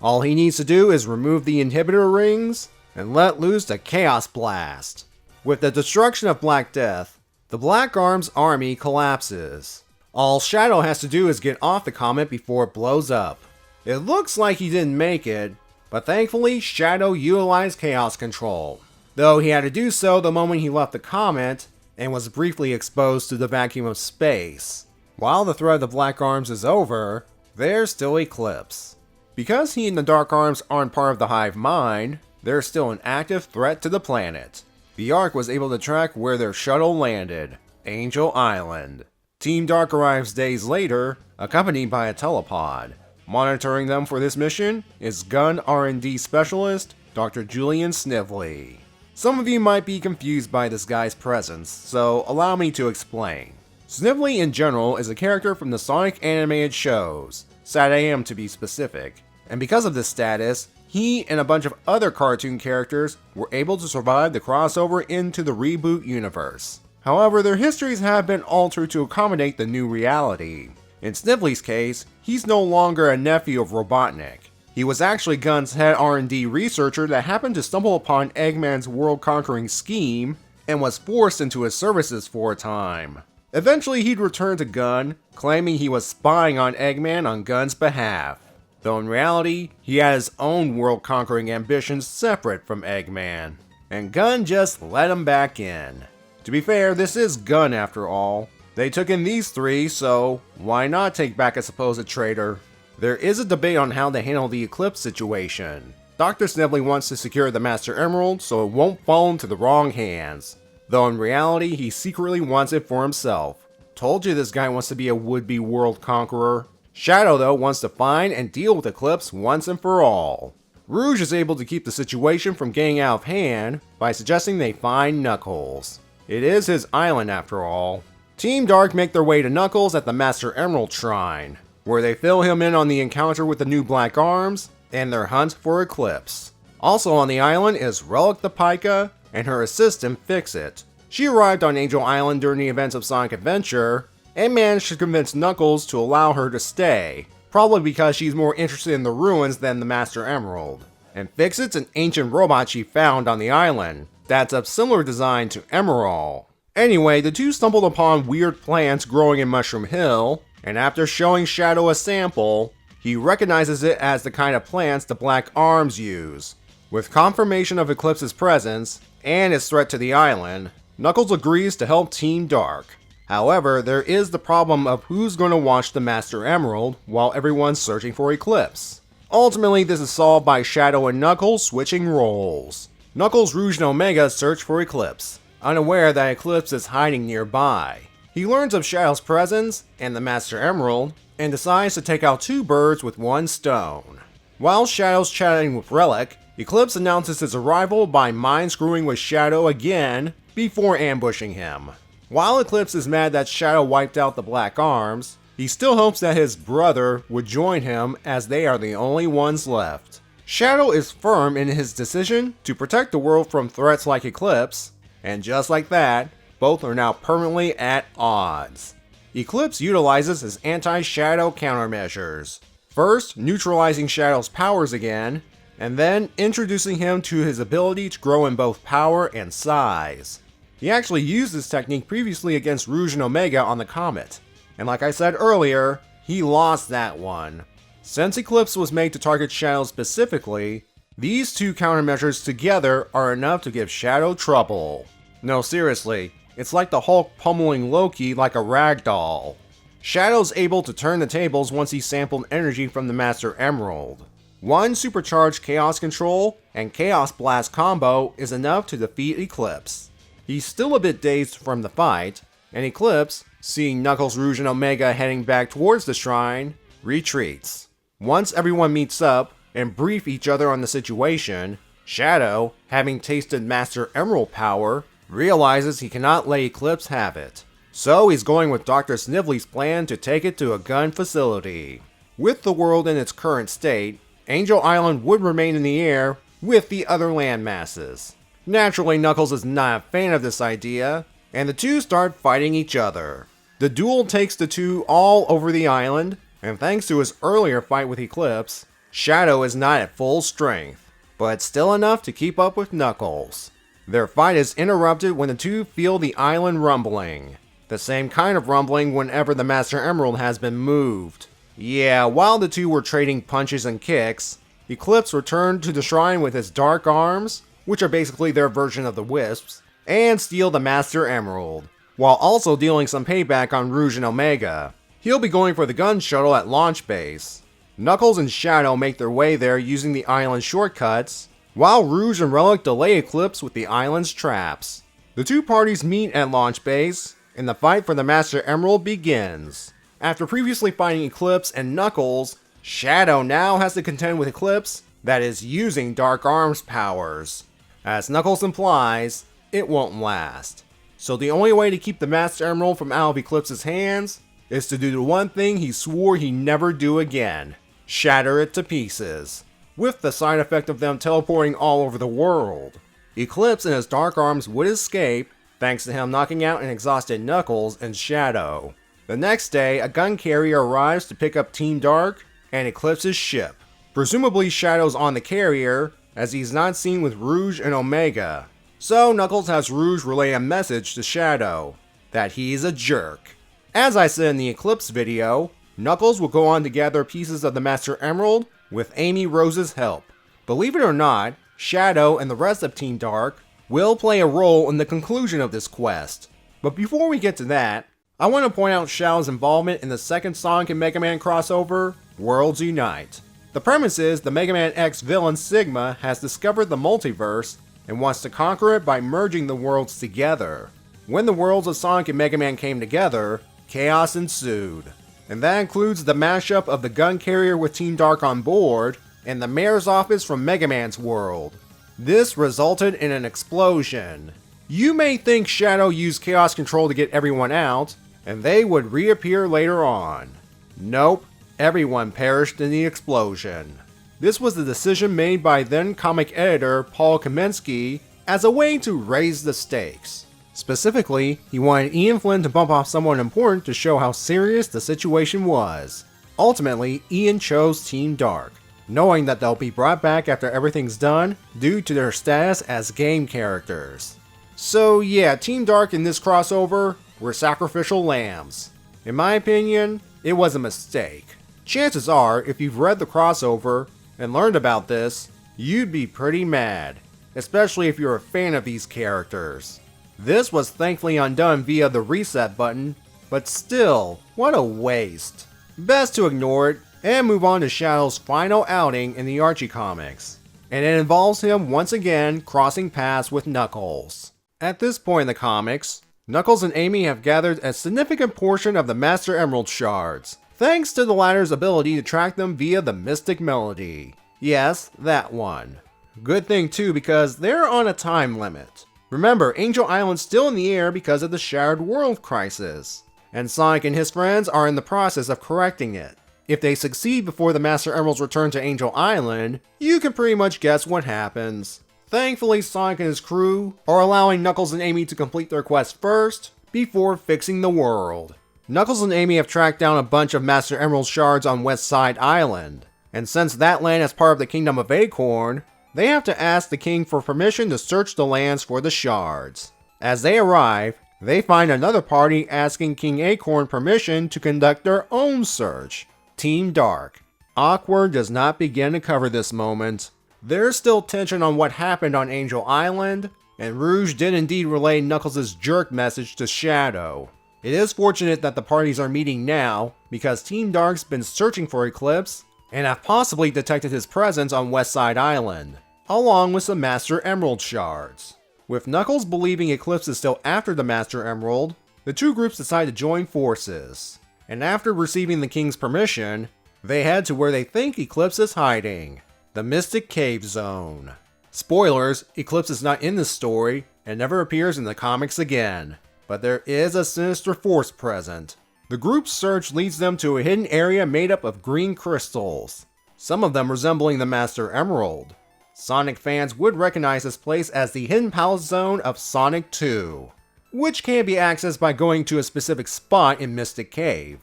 S1: All he needs to do is remove the inhibitor rings and let loose the Chaos Blast. With the destruction of Black Death, the Black Arms army collapses. All Shadow has to do is get off the comet before it blows up. It looks like he didn't make it, but thankfully Shadow utilized Chaos Control, though he had to do so the moment he left the comet and was briefly exposed to the vacuum of space. While the threat of the Black Arms is over, there's still Eclipse. Because he and the Dark Arms aren't part of the hive mind, they're still an active threat to the planet. The Ark was able to track where their shuttle landed, Angel Island. Team Dark arrives days later, accompanied by a telepod. Monitoring them for this mission is Gun R&D Specialist, Dr. Julian Snively. Some of you might be confused by this guy's presence, so allow me to explain. Snively in general is a character from the Sonic animated shows, SatAM to be specific, and because of this status, he and a bunch of other cartoon characters were able to survive the crossover into the Reboot universe. However, their histories have been altered to accommodate the new reality. In Snively's case, he's no longer a nephew of Robotnik. He was actually Gun's head R&D researcher that happened to stumble upon Eggman's world-conquering scheme and was forced into his services for a time. Eventually, he'd return to Gun, claiming he was spying on Eggman on Gun's behalf, though in reality, he had his own world-conquering ambitions separate from Eggman, and Gun just let him back in. To be fair, this is Gun after all. They took in these three, so why not take back a supposed traitor? There is a debate on how to handle the Eclipse situation. Dr. Snively wants to secure the Master Emerald so it won't fall into the wrong hands, though in reality he secretly wants it for himself. Told you this guy wants to be a would-be world conqueror. Shadow though wants to find and deal with Eclipse once and for all. Rouge is able to keep the situation from getting out of hand by suggesting they find Knuckles. It is his island after all. Team Dark make their way to Knuckles at the Master Emerald Shrine, where they fill him in on the encounter with the new Black Arms and their hunt for Eclipse. Also on the island is Relic the Pika and her assistant Fix-It. She arrived on Angel Island during the events of Sonic Adventure and managed to convince Knuckles to allow her to stay, probably because she's more interested in the ruins than the Master Emerald. And Fix-It's an ancient robot she found on the island that's of similar design to Emerald. Anyway, the two stumbled upon weird plants growing in Mushroom Hill, and after showing Shadow a sample, he recognizes it as the kind of plants the Black Arms use. With confirmation of Eclipse's presence, and its threat to the island, Knuckles agrees to help Team Dark. However, there is the problem of who's going to watch the Master Emerald while everyone's searching for Eclipse. Ultimately, this is solved by Shadow and Knuckles switching roles. Knuckles, Rouge, and Omega search for Eclipse, unaware that Eclipse is hiding nearby. He learns of Shadow's presence and the Master Emerald, and decides to take out 2 birds with 1 stone. While Shadow's chatting with Relic, Eclipse announces his arrival by mind-screwing with Shadow again before ambushing him. While Eclipse is mad that Shadow wiped out the Black Arms, he still hopes that his brother would join him as they are the only ones left. Shadow is firm in his decision to protect the world from threats like Eclipse, and just like that, both are now permanently at odds. Eclipse utilizes his anti-Shadow countermeasures, first neutralizing Shadow's powers again, and then introducing him to his ability to grow in both power and size. He actually used this technique previously against Rouge and Omega on the Comet, and like I said earlier, he lost that one. Since Eclipse was made to target Shadow specifically, these 2 countermeasures together are enough to give Shadow trouble. No, seriously, it's like the Hulk pummeling Loki like a rag doll. Shadow's able to turn the tables once he sampled energy from the Master Emerald. 1 supercharged Chaos Control and Chaos Blast combo is enough to defeat Eclipse. He's still a bit dazed from the fight, and Eclipse, seeing Knuckles, Rouge, and Omega heading back towards the shrine, retreats. Once everyone meets up and brief each other on the situation, Shadow, having tasted Master Emerald power, realizes he cannot let Eclipse have it. So he's going with Dr. Snively's plan to take it to a gun facility. With the world in its current state, Angel Island would remain in the air with the other land masses. Naturally, Knuckles is not a fan of this idea, and the 2 start fighting each other. The duel takes the 2 all over the island, and thanks to his earlier fight with Eclipse, Shadow is not at full strength, but still enough to keep up with Knuckles. Their fight is interrupted when the 2 feel the island rumbling. The same kind of rumbling whenever the Master Emerald has been moved. Yeah, while the 2 were trading punches and kicks, Eclipse returned to the shrine with his Dark Arms, which are basically their version of the Wisps, and steal the Master Emerald, while also dealing some payback on Rouge and Omega. He'll be going for the gun shuttle at launch base. Knuckles and Shadow make their way there using the island shortcuts, while Rouge and Relic delay Eclipse with the island's traps. The 2 parties meet at launch base, and the fight for the Master Emerald begins. After previously fighting Eclipse and Knuckles, Shadow now has to contend with Eclipse that is using Dark Arms powers. As Knuckles implies, it won't last. So the only way to keep the Master Emerald from out of Eclipse's hands is to do the one thing he swore he'd never do again: shatter it to pieces, with the side effect of them teleporting all over the world. Eclipse and his Dark Arms would escape, thanks to him knocking out an exhausted Knuckles and Shadow. The next day, a gun carrier arrives to pick up Team Dark and Eclipse's ship. Presumably Shadow's on the carrier, as he's not seen with Rouge and Omega. So Knuckles has Rouge relay a message to Shadow, that he's a jerk. As I said in the Eclipse video, Knuckles will go on to gather pieces of the Master Emerald with Amy Rose's help. Believe it or not, Shadow and the rest of Team Dark will play a role in the conclusion of this quest. But before we get to that, I want to point out Shadow's involvement in the second Sonic and Mega Man crossover, Worlds Unite. The premise is the Mega Man X villain Sigma has discovered the multiverse and wants to conquer it by merging the worlds together. When the worlds of Sonic and Mega Man came together, chaos ensued. And that includes the mashup of the gun carrier with Team Dark on board and the mayor's office from Mega Man's world. This resulted in an explosion. You may think Shadow used Chaos Control to get everyone out, and they would reappear later on. Nope, everyone perished in the explosion. This was the decision made by then comic editor Paul Kaminsky as a way to raise the stakes. Specifically, he wanted Ian Flynn to bump off someone important to show how serious the situation was. Ultimately, Ian chose Team Dark, knowing that they'll be brought back after everything's done due to their status as game characters. So yeah, Team Dark in this crossover were sacrificial lambs. In my opinion, it was a mistake. Chances are, if you've read the crossover and learned about this, you'd be pretty mad, especially if you're a fan of these characters. This was thankfully undone via the reset button, but still, what a waste. Best to ignore it and move on to Shadow's final outing in the Archie comics, and it involves him once again crossing paths with Knuckles. At this point in the comics, Knuckles and Amy have gathered a significant portion of the Master Emerald shards, thanks to the latter's ability to track them via the Mystic Melody. Yes, that one. Good thing too, because they're on a time limit. Remember, Angel Island's still in the air because of the Shattered World crisis, and Sonic and his friends are in the process of correcting it. If they succeed before the Master Emeralds return to Angel Island, you can pretty much guess what happens. Thankfully, Sonic and his crew are allowing Knuckles and Amy to complete their quest first, before fixing the world. Knuckles and Amy have tracked down a bunch of Master Emerald shards on West Side Island, and since that land is part of the Kingdom of Acorn, they have to ask the king for permission to search the lands for the shards. As they arrive, they find another party asking King Acorn permission to conduct their own search, Team Dark. Awkward does not begin to cover this moment. There's still tension on what happened on Angel Island, and Rouge did indeed relay Knuckles' jerk message to Shadow. It is fortunate that the parties are meeting now, because Team Dark's been searching for Eclipse, and have possibly detected his presence on West Side Island, along with some Master Emerald shards. With Knuckles believing Eclipse is still after the Master Emerald, the two groups decide to join forces, and after receiving the King's permission, they head to where they think Eclipse is hiding, the Mystic Cave Zone. Spoilers, Eclipse is not in this story, and never appears in the comics again, but there is a sinister force present. The group's search leads them to a hidden area made up of green crystals, some of them resembling the Master Emerald. Sonic fans would recognize this place as the Hidden Palace Zone of Sonic 2, which can be accessed by going to a specific spot in Mystic Cave.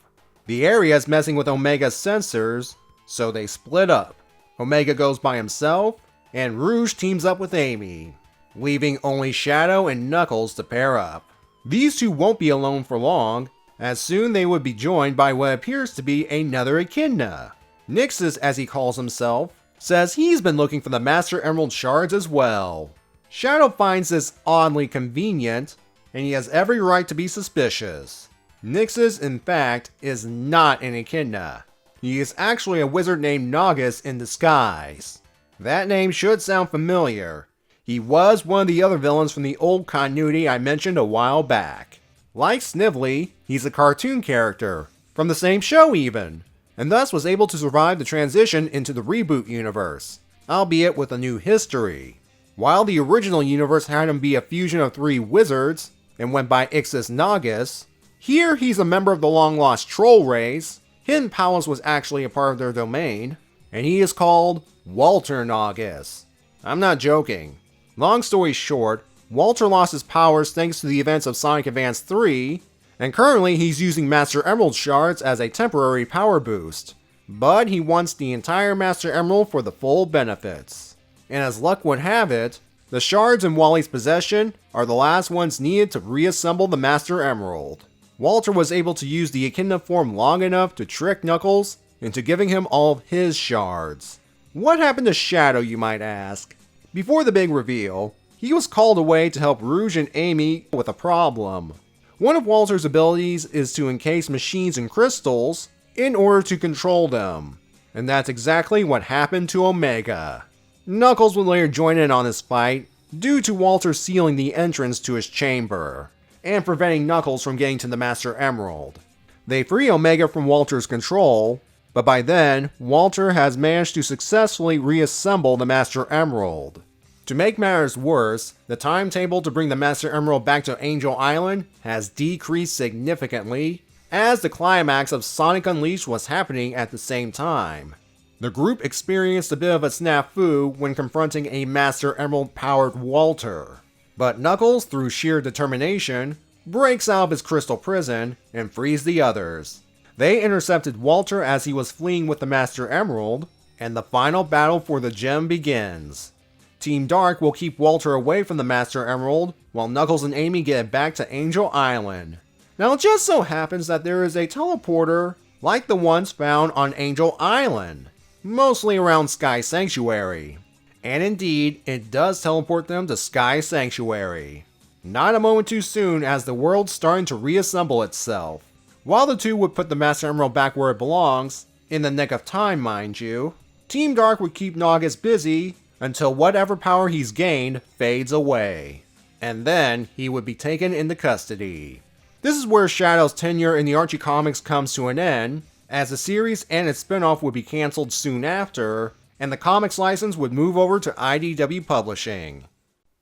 S1: The area is messing with Omega's sensors, so they split up. Omega goes by himself, and Rouge teams up with Amy, leaving only Shadow and Knuckles to pair up. These two won't be alone for long, as soon they would be joined by what appears to be another Echidna. Nixus, as he calls himself, says he's been looking for the Master Emerald shards as well. Shadow finds this oddly convenient, and he has every right to be suspicious. Nixus, in fact, is not an Echidna. He is actually a wizard named Naugus in disguise. That name should sound familiar. He was one of the other villains from the old continuity I mentioned a while back. Like Snively, he's a cartoon character, from the same show even, and thus was able to survive the transition into the Reboot universe, albeit with a new history. While the original universe had him be a fusion of three wizards, and went by Ixis Naugus, here he's a member of the long-lost troll race. Hidden Palace was actually a part of their domain, and he is called Walter Naugus. I'm not joking. Long story short, Walter lost his powers thanks to the events of Sonic Advance 3, and currently he's using Master Emerald shards as a temporary power boost, but he wants the entire Master Emerald for the full benefits. And as luck would have it, the shards in Wally's possession are the last ones needed to reassemble the Master Emerald. Walter was able to use the Echidna form long enough to trick Knuckles into giving him all of his shards. What happened to Shadow, you might ask? Before the big reveal, he was called away to help Rouge and Amy with a problem. One of Walter's abilities is to encase machines in crystals in order to control them, and that's exactly what happened to Omega. Knuckles would later join in on this fight due to Walter sealing the entrance to his chamber, and preventing Knuckles from getting to the Master Emerald. They free Omega from Walter's control, but by then, Walter has managed to successfully reassemble the Master Emerald. To make matters worse, the timetable to bring the Master Emerald back to Angel Island has decreased significantly, as the climax of Sonic Unleashed was happening at the same time. The group experienced a bit of a snafu when confronting a Master Emerald-powered Walter, but Knuckles, through sheer determination, breaks out of his crystal prison and frees the others. They intercepted Walter as he was fleeing with the Master Emerald, and the final battle for the gem begins. Team Dark will keep Walter away from the Master Emerald, while Knuckles and Amy get it back to Angel Island. Now it just so happens that there is a teleporter like the ones found on Angel Island, mostly around Sky Sanctuary. And indeed, it does teleport them to Sky Sanctuary. Not a moment too soon, as the world's starting to reassemble itself. While the two would put the Master Emerald back where it belongs, in the nick of time mind you, Team Dark would keep Naugus busy until whatever power he's gained fades away. And then he would be taken into custody. This is where Shadow's tenure in the Archie Comics comes to an end, as the series and its spin-off would be cancelled soon after, and the comics license would move over to IDW Publishing.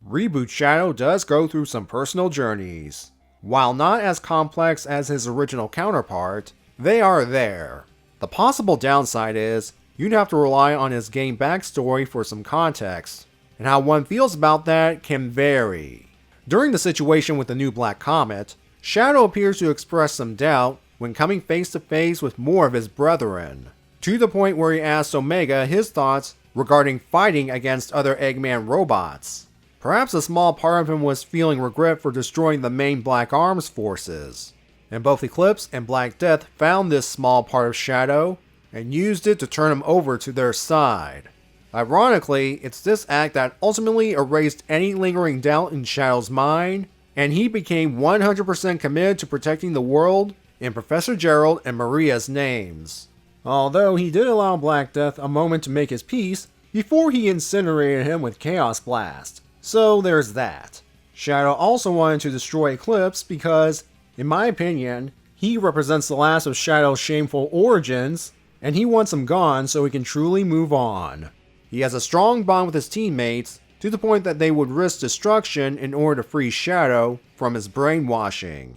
S1: Reboot Shadow does go through some personal journeys. While not as complex as his original counterpart, they are there. The possible downside is, you'd have to rely on his game backstory for some context, and how one feels about that can vary. During the situation with the new Black Comet, Shadow appears to express some doubt when coming face to face with more of his brethren, to the point where he asks Omega his thoughts regarding fighting against other Eggman robots. Perhaps a small part of him was feeling regret for destroying the main Black Arms forces, and both Eclipse and Black Death found this small part of Shadow and used it to turn him over to their side. Ironically, it's this act that ultimately erased any lingering doubt in Shadow's mind, and he became 100% committed to protecting the world in Professor Gerald and Maria's names. Although he did allow Black Death a moment to make his peace before he incinerated him with Chaos Blast. So there's that. Shadow also wanted to destroy Eclipse because, in my opinion, he represents the last of Shadow's shameful origins, and he wants him gone so he can truly move on. He has a strong bond with his teammates, to the point that they would risk destruction in order to free Shadow from his brainwashing.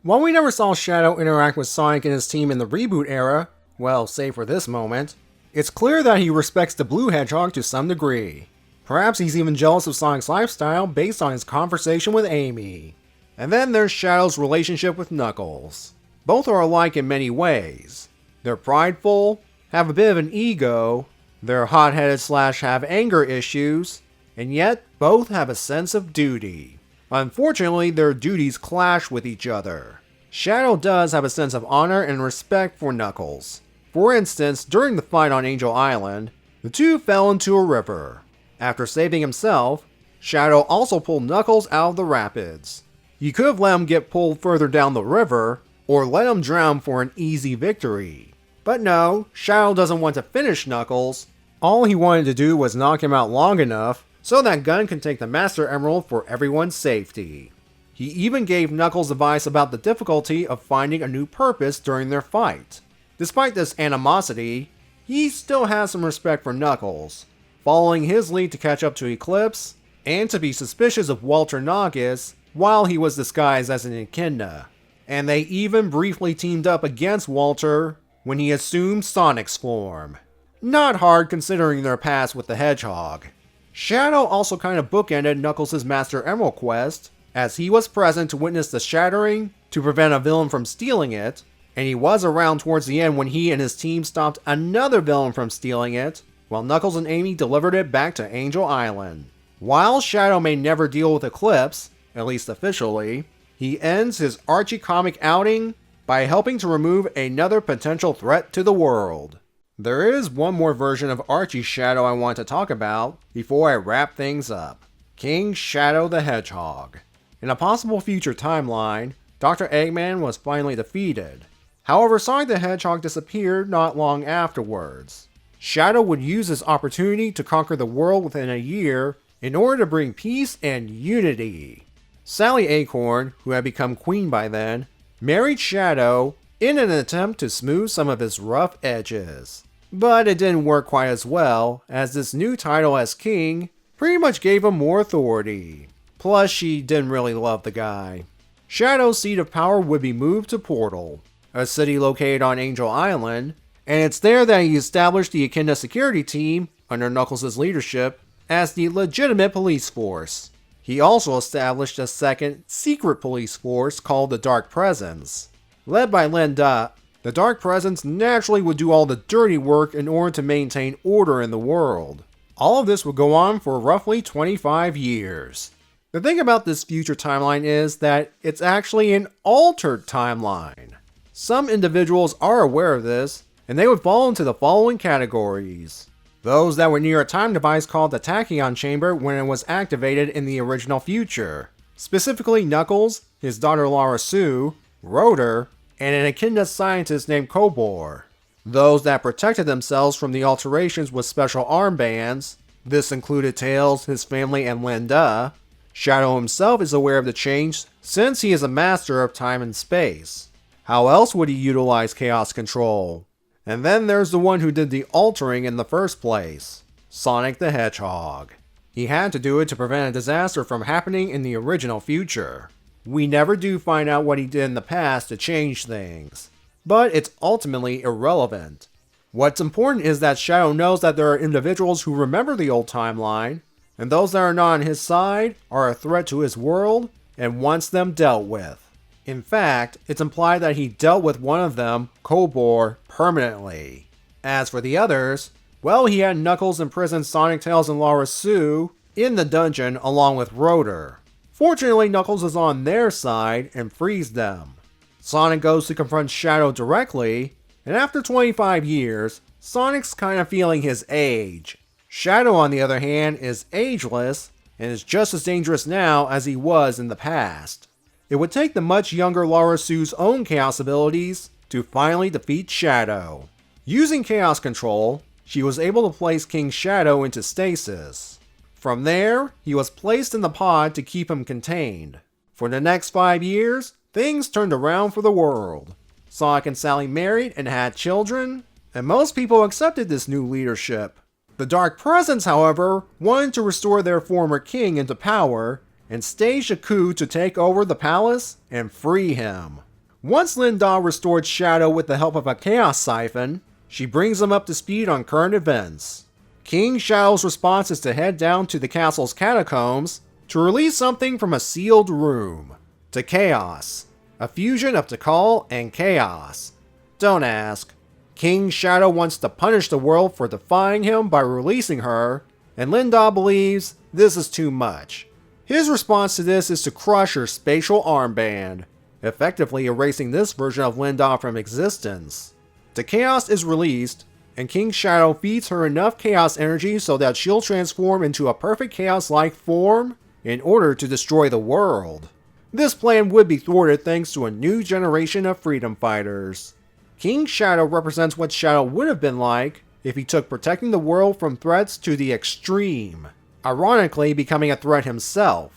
S1: While we never saw Shadow interact with Sonic and his team in the Reboot era, well, save for this moment, it's clear that he respects the Blue Hedgehog to some degree. Perhaps he's even jealous of Sonic's lifestyle based on his conversation with Amy. And then there's Shadow's relationship with Knuckles. Both are alike in many ways. They're prideful, have a bit of an ego, they're hot-headed / have anger issues, and yet both have a sense of duty. Unfortunately, their duties clash with each other. Shadow does have a sense of honor and respect for Knuckles. For instance, during the fight on Angel Island, the two fell into a river. After saving himself, Shadow also pulled Knuckles out of the rapids. You could have let him get pulled further down the river, or let him drown for an easy victory. But no, Shadow doesn't want to finish Knuckles. All he wanted to do was knock him out long enough so that Gun can take the Master Emerald for everyone's safety. He even gave Knuckles advice about the difficulty of finding a new purpose during their fight. Despite this animosity, he still has some respect for Knuckles, following his lead to catch up to Eclipse, and to be suspicious of Walter Naugus while he was disguised as an Echidna. And they even briefly teamed up against Walter when he assumed Sonic's form. Not hard considering their past with the Hedgehog. Shadow also kind of bookended Knuckles' Master Emerald quest, as he was present to witness the shattering to prevent a villain from stealing it, and he was around towards the end when he and his team stopped another villain from stealing it, while Knuckles and Amy delivered it back to Angel Island. While Shadow may never deal with Eclipse, at least officially, he ends his Archie comic outing by helping to remove another potential threat to the world. There is one more version of Archie Shadow I want to talk about before I wrap things up. King Shadow the Hedgehog. In a possible future timeline, Dr. Eggman was finally defeated. However, Sonic the Hedgehog disappeared not long afterwards. Shadow would use this opportunity to conquer the world within a year in order to bring peace and unity. Sally Acorn, who had become queen by then, married Shadow in an attempt to smooth some of his rough edges. But it didn't work quite as well, as this new title as king pretty much gave him more authority. Plus, she didn't really love the guy. Shadow's seat of power would be moved to Portal, a city located on Angel Island, and it's there that he established the Echidna security team, under Knuckles' leadership, as the legitimate police force. He also established a second, secret police force called the Dark Presence. Led by Linda, the Dark Presence naturally would do all the dirty work in order to maintain order in the world. All of this would go on for roughly 25 years. The thing about this future timeline is that it's actually an altered timeline. Some individuals are aware of this, and they would fall into the following categories. Those that were near a time device called the Tachyon Chamber when it was activated in the original future. Specifically Knuckles, his daughter Lara Sue, Rotor, and an Echidna scientist named Kobor. Those that protected themselves from the alterations with special armbands. This included Tails, his family, and Linda. Shadow himself is aware of the change since he is a master of time and space. How else would he utilize chaos control? And then there's the one who did the altering in the first place, Sonic the Hedgehog. He had to do it to prevent a disaster from happening in the original future. We never do find out what he did in the past to change things, but it's ultimately irrelevant. What's important is that Shadow knows that there are individuals who remember the old timeline, and those that are not on his side are a threat to his world and wants them dealt with. In fact, it's implied that he dealt with one of them, Kobor, permanently. As for the others, well, he had Knuckles imprison Sonic, Tails, and Lara Sue in the dungeon along with Rotor. Fortunately, Knuckles is on their side and frees them. Sonic goes to confront Shadow directly, and after 25 years, Sonic's kind of feeling his age. Shadow, on the other hand, is ageless and is just as dangerous now as he was in the past. It would take the much younger Lara Sue's own Chaos abilities to finally defeat Shadow. Using Chaos Control, she was able to place King Shadow into stasis. From there, he was placed in the pod to keep him contained. For the next 5 years, things turned around for the world. Sonic and Sally married and had children, and most people accepted this new leadership. The Dark Presence, however, wanted to restore their former king into power and staged a coup to take over the palace and free him. Once Linda restored Shadow with the help of a Chaos Siphon, she brings him up to speed on current events. King Shadow's response is to head down to the castle's catacombs to release something from a sealed room. To Chaos, a fusion of Tikal and Chaos. Don't ask. King Shadow wants to punish the world for defying him by releasing her, and Linda believes this is too much. His response to this is to crush her spatial armband, effectively erasing this version of Linda from existence. The Chaos is released, and King Shadow feeds her enough Chaos energy so that she'll transform into a perfect Chaos-like form in order to destroy the world. This plan would be thwarted thanks to a new generation of freedom fighters. King Shadow represents what Shadow would have been like if he took protecting the world from threats to the extreme, ironically becoming a threat himself.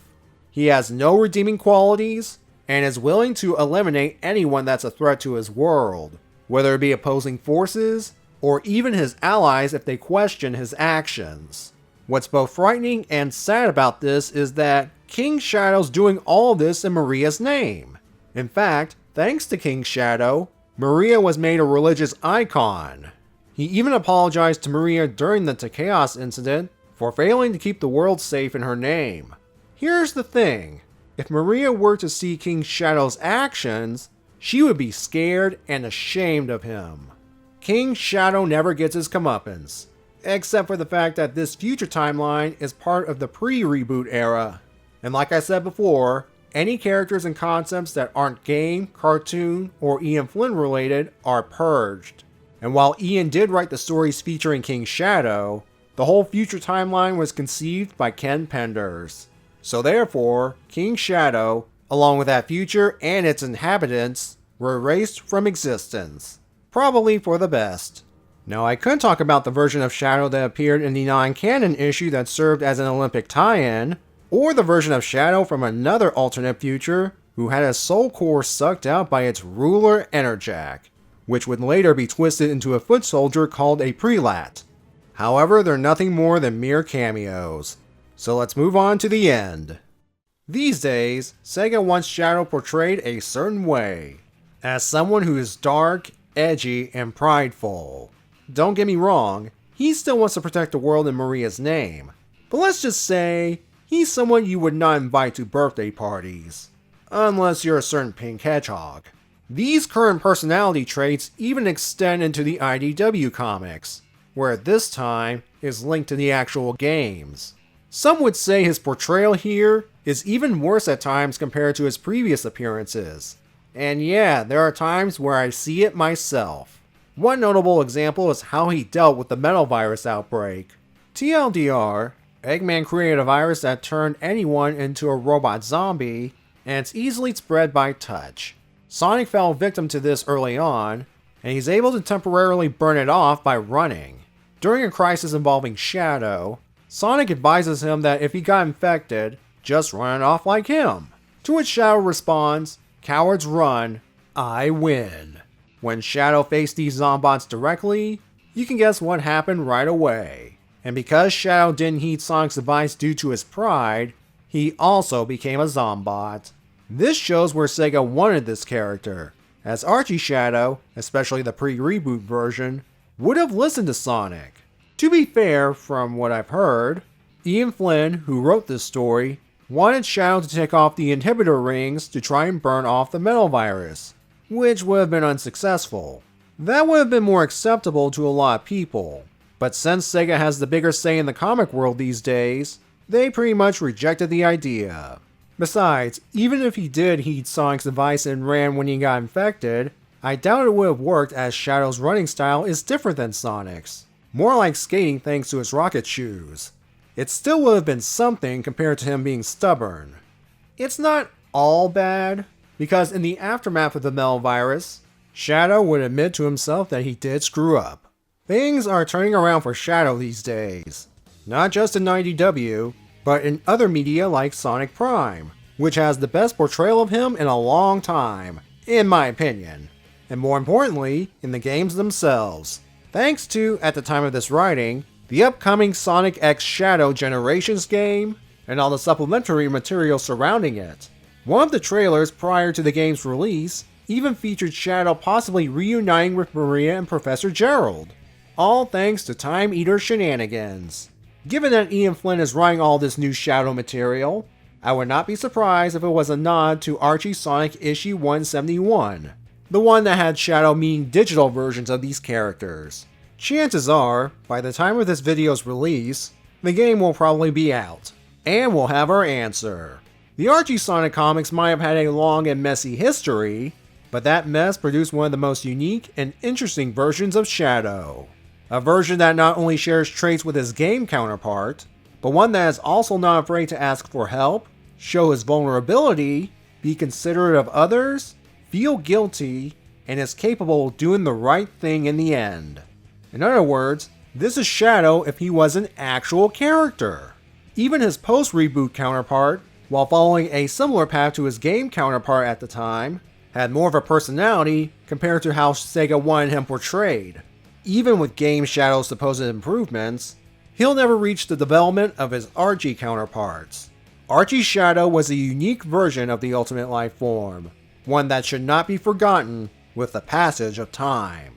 S1: He has no redeeming qualities, and is willing to eliminate anyone that's a threat to his world, whether it be opposing forces, or even his allies if they question his actions. What's both frightening and sad about this is that King Shadow's doing all this in Maria's name. In fact, thanks to King Shadow, Maria was made a religious icon. He even apologized to Maria during the Chaos incident for failing to keep the world safe in her name. Here's the thing, if Maria were to see King Shadow's actions, she would be scared and ashamed of him. King Shadow never gets his comeuppance, except for the fact that this future timeline is part of the pre-reboot era. And like I said before, any characters and concepts that aren't game, cartoon, or Ian Flynn related are purged. And while Ian did write the stories featuring King Shadow, the whole future timeline was conceived by Ken Penders. So therefore, King Shadow, along with that future and its inhabitants, were erased from existence. Probably for the best. Now I could talk about the version of Shadow that appeared in the non-canon issue that served as an Olympic tie-in, or the version of Shadow from another alternate future who had his soul core sucked out by its ruler Enerjak, which would later be twisted into a foot soldier called a prelat. However, they're nothing more than mere cameos. So let's move on to the end. These days, Sega wants Shadow portrayed a certain way, as someone who is dark, edgy, and prideful. Don't get me wrong, he still wants to protect the world in Maria's name, but let's just say, he's someone you would not invite to birthday parties. Unless you're a certain pink hedgehog. These current personality traits even extend into the IDW comics, where this time is linked to the actual games. Some would say his portrayal here is even worse at times compared to his previous appearances. And yeah, there are times where I see it myself. One notable example is how he dealt with the metal virus outbreak. TLDR, Eggman created a virus that turned anyone into a robot zombie, and it's easily spread by touch. Sonic fell victim to this early on, and he's able to temporarily burn it off by running. During a crisis involving Shadow, Sonic advises him that if he got infected, just run it off like him. To which Shadow responds, "Cowards run, I win." When Shadow faced these Zombots directly, you can guess what happened right away. And because Shadow didn't heed Sonic's advice due to his pride, he also became a Zombot. This shows where Sega wanted this character, as Archie Shadow, especially the pre-reboot version, would have listened to Sonic. To be fair, from what I've heard, Ian Flynn, who wrote this story, wanted Shadow to take off the inhibitor rings to try and burn off the metal virus, which would have been unsuccessful. That would have been more acceptable to a lot of people, but since Sega has the bigger say in the comic world these days, they pretty much rejected the idea. Besides, even if he did heed Sonic's advice and ran when he got infected, I doubt it would have worked as Shadow's running style is different than Sonic's. More like skating thanks to his rocket shoes. It still would have been something compared to him being stubborn. It's not all bad, because in the aftermath of the metal virus, Shadow would admit to himself that he did screw up. Things are turning around for Shadow these days. Not just in IDW, but in other media like Sonic Prime, which has the best portrayal of him in a long time, in my opinion. And more importantly, in the games themselves. Thanks to, at the time of this writing, the upcoming Sonic X Shadow Generations game, and all the supplementary material surrounding it. One of the trailers prior to the game's release even featured Shadow possibly reuniting with Maria and Professor Gerald. All thanks to Time Eater shenanigans. Given that Ian Flynn is writing all this new Shadow material, I would not be surprised if it was a nod to Archie Sonic issue 171, the one that had Shadow meeting digital versions of these characters. Chances are, by the time of this video's release, the game will probably be out, and we'll have our answer. The Archie Sonic Comics might have had a long and messy history, but that mess produced one of the most unique and interesting versions of Shadow. A version that not only shares traits with his game counterpart, but one that is also not afraid to ask for help, show his vulnerability, be considerate of others, feel guilty, and is capable of doing the right thing in the end. In other words, this is Shadow if he was an actual character. Even his post-reboot counterpart, while following a similar path to his game counterpart at the time, had more of a personality compared to how Sega wanted him portrayed. Even with Game Shadow's supposed improvements, he'll never reach the development of his Archie counterparts. Archie Shadow was a unique version of the Ultimate Life form, one that should not be forgotten with the passage of time.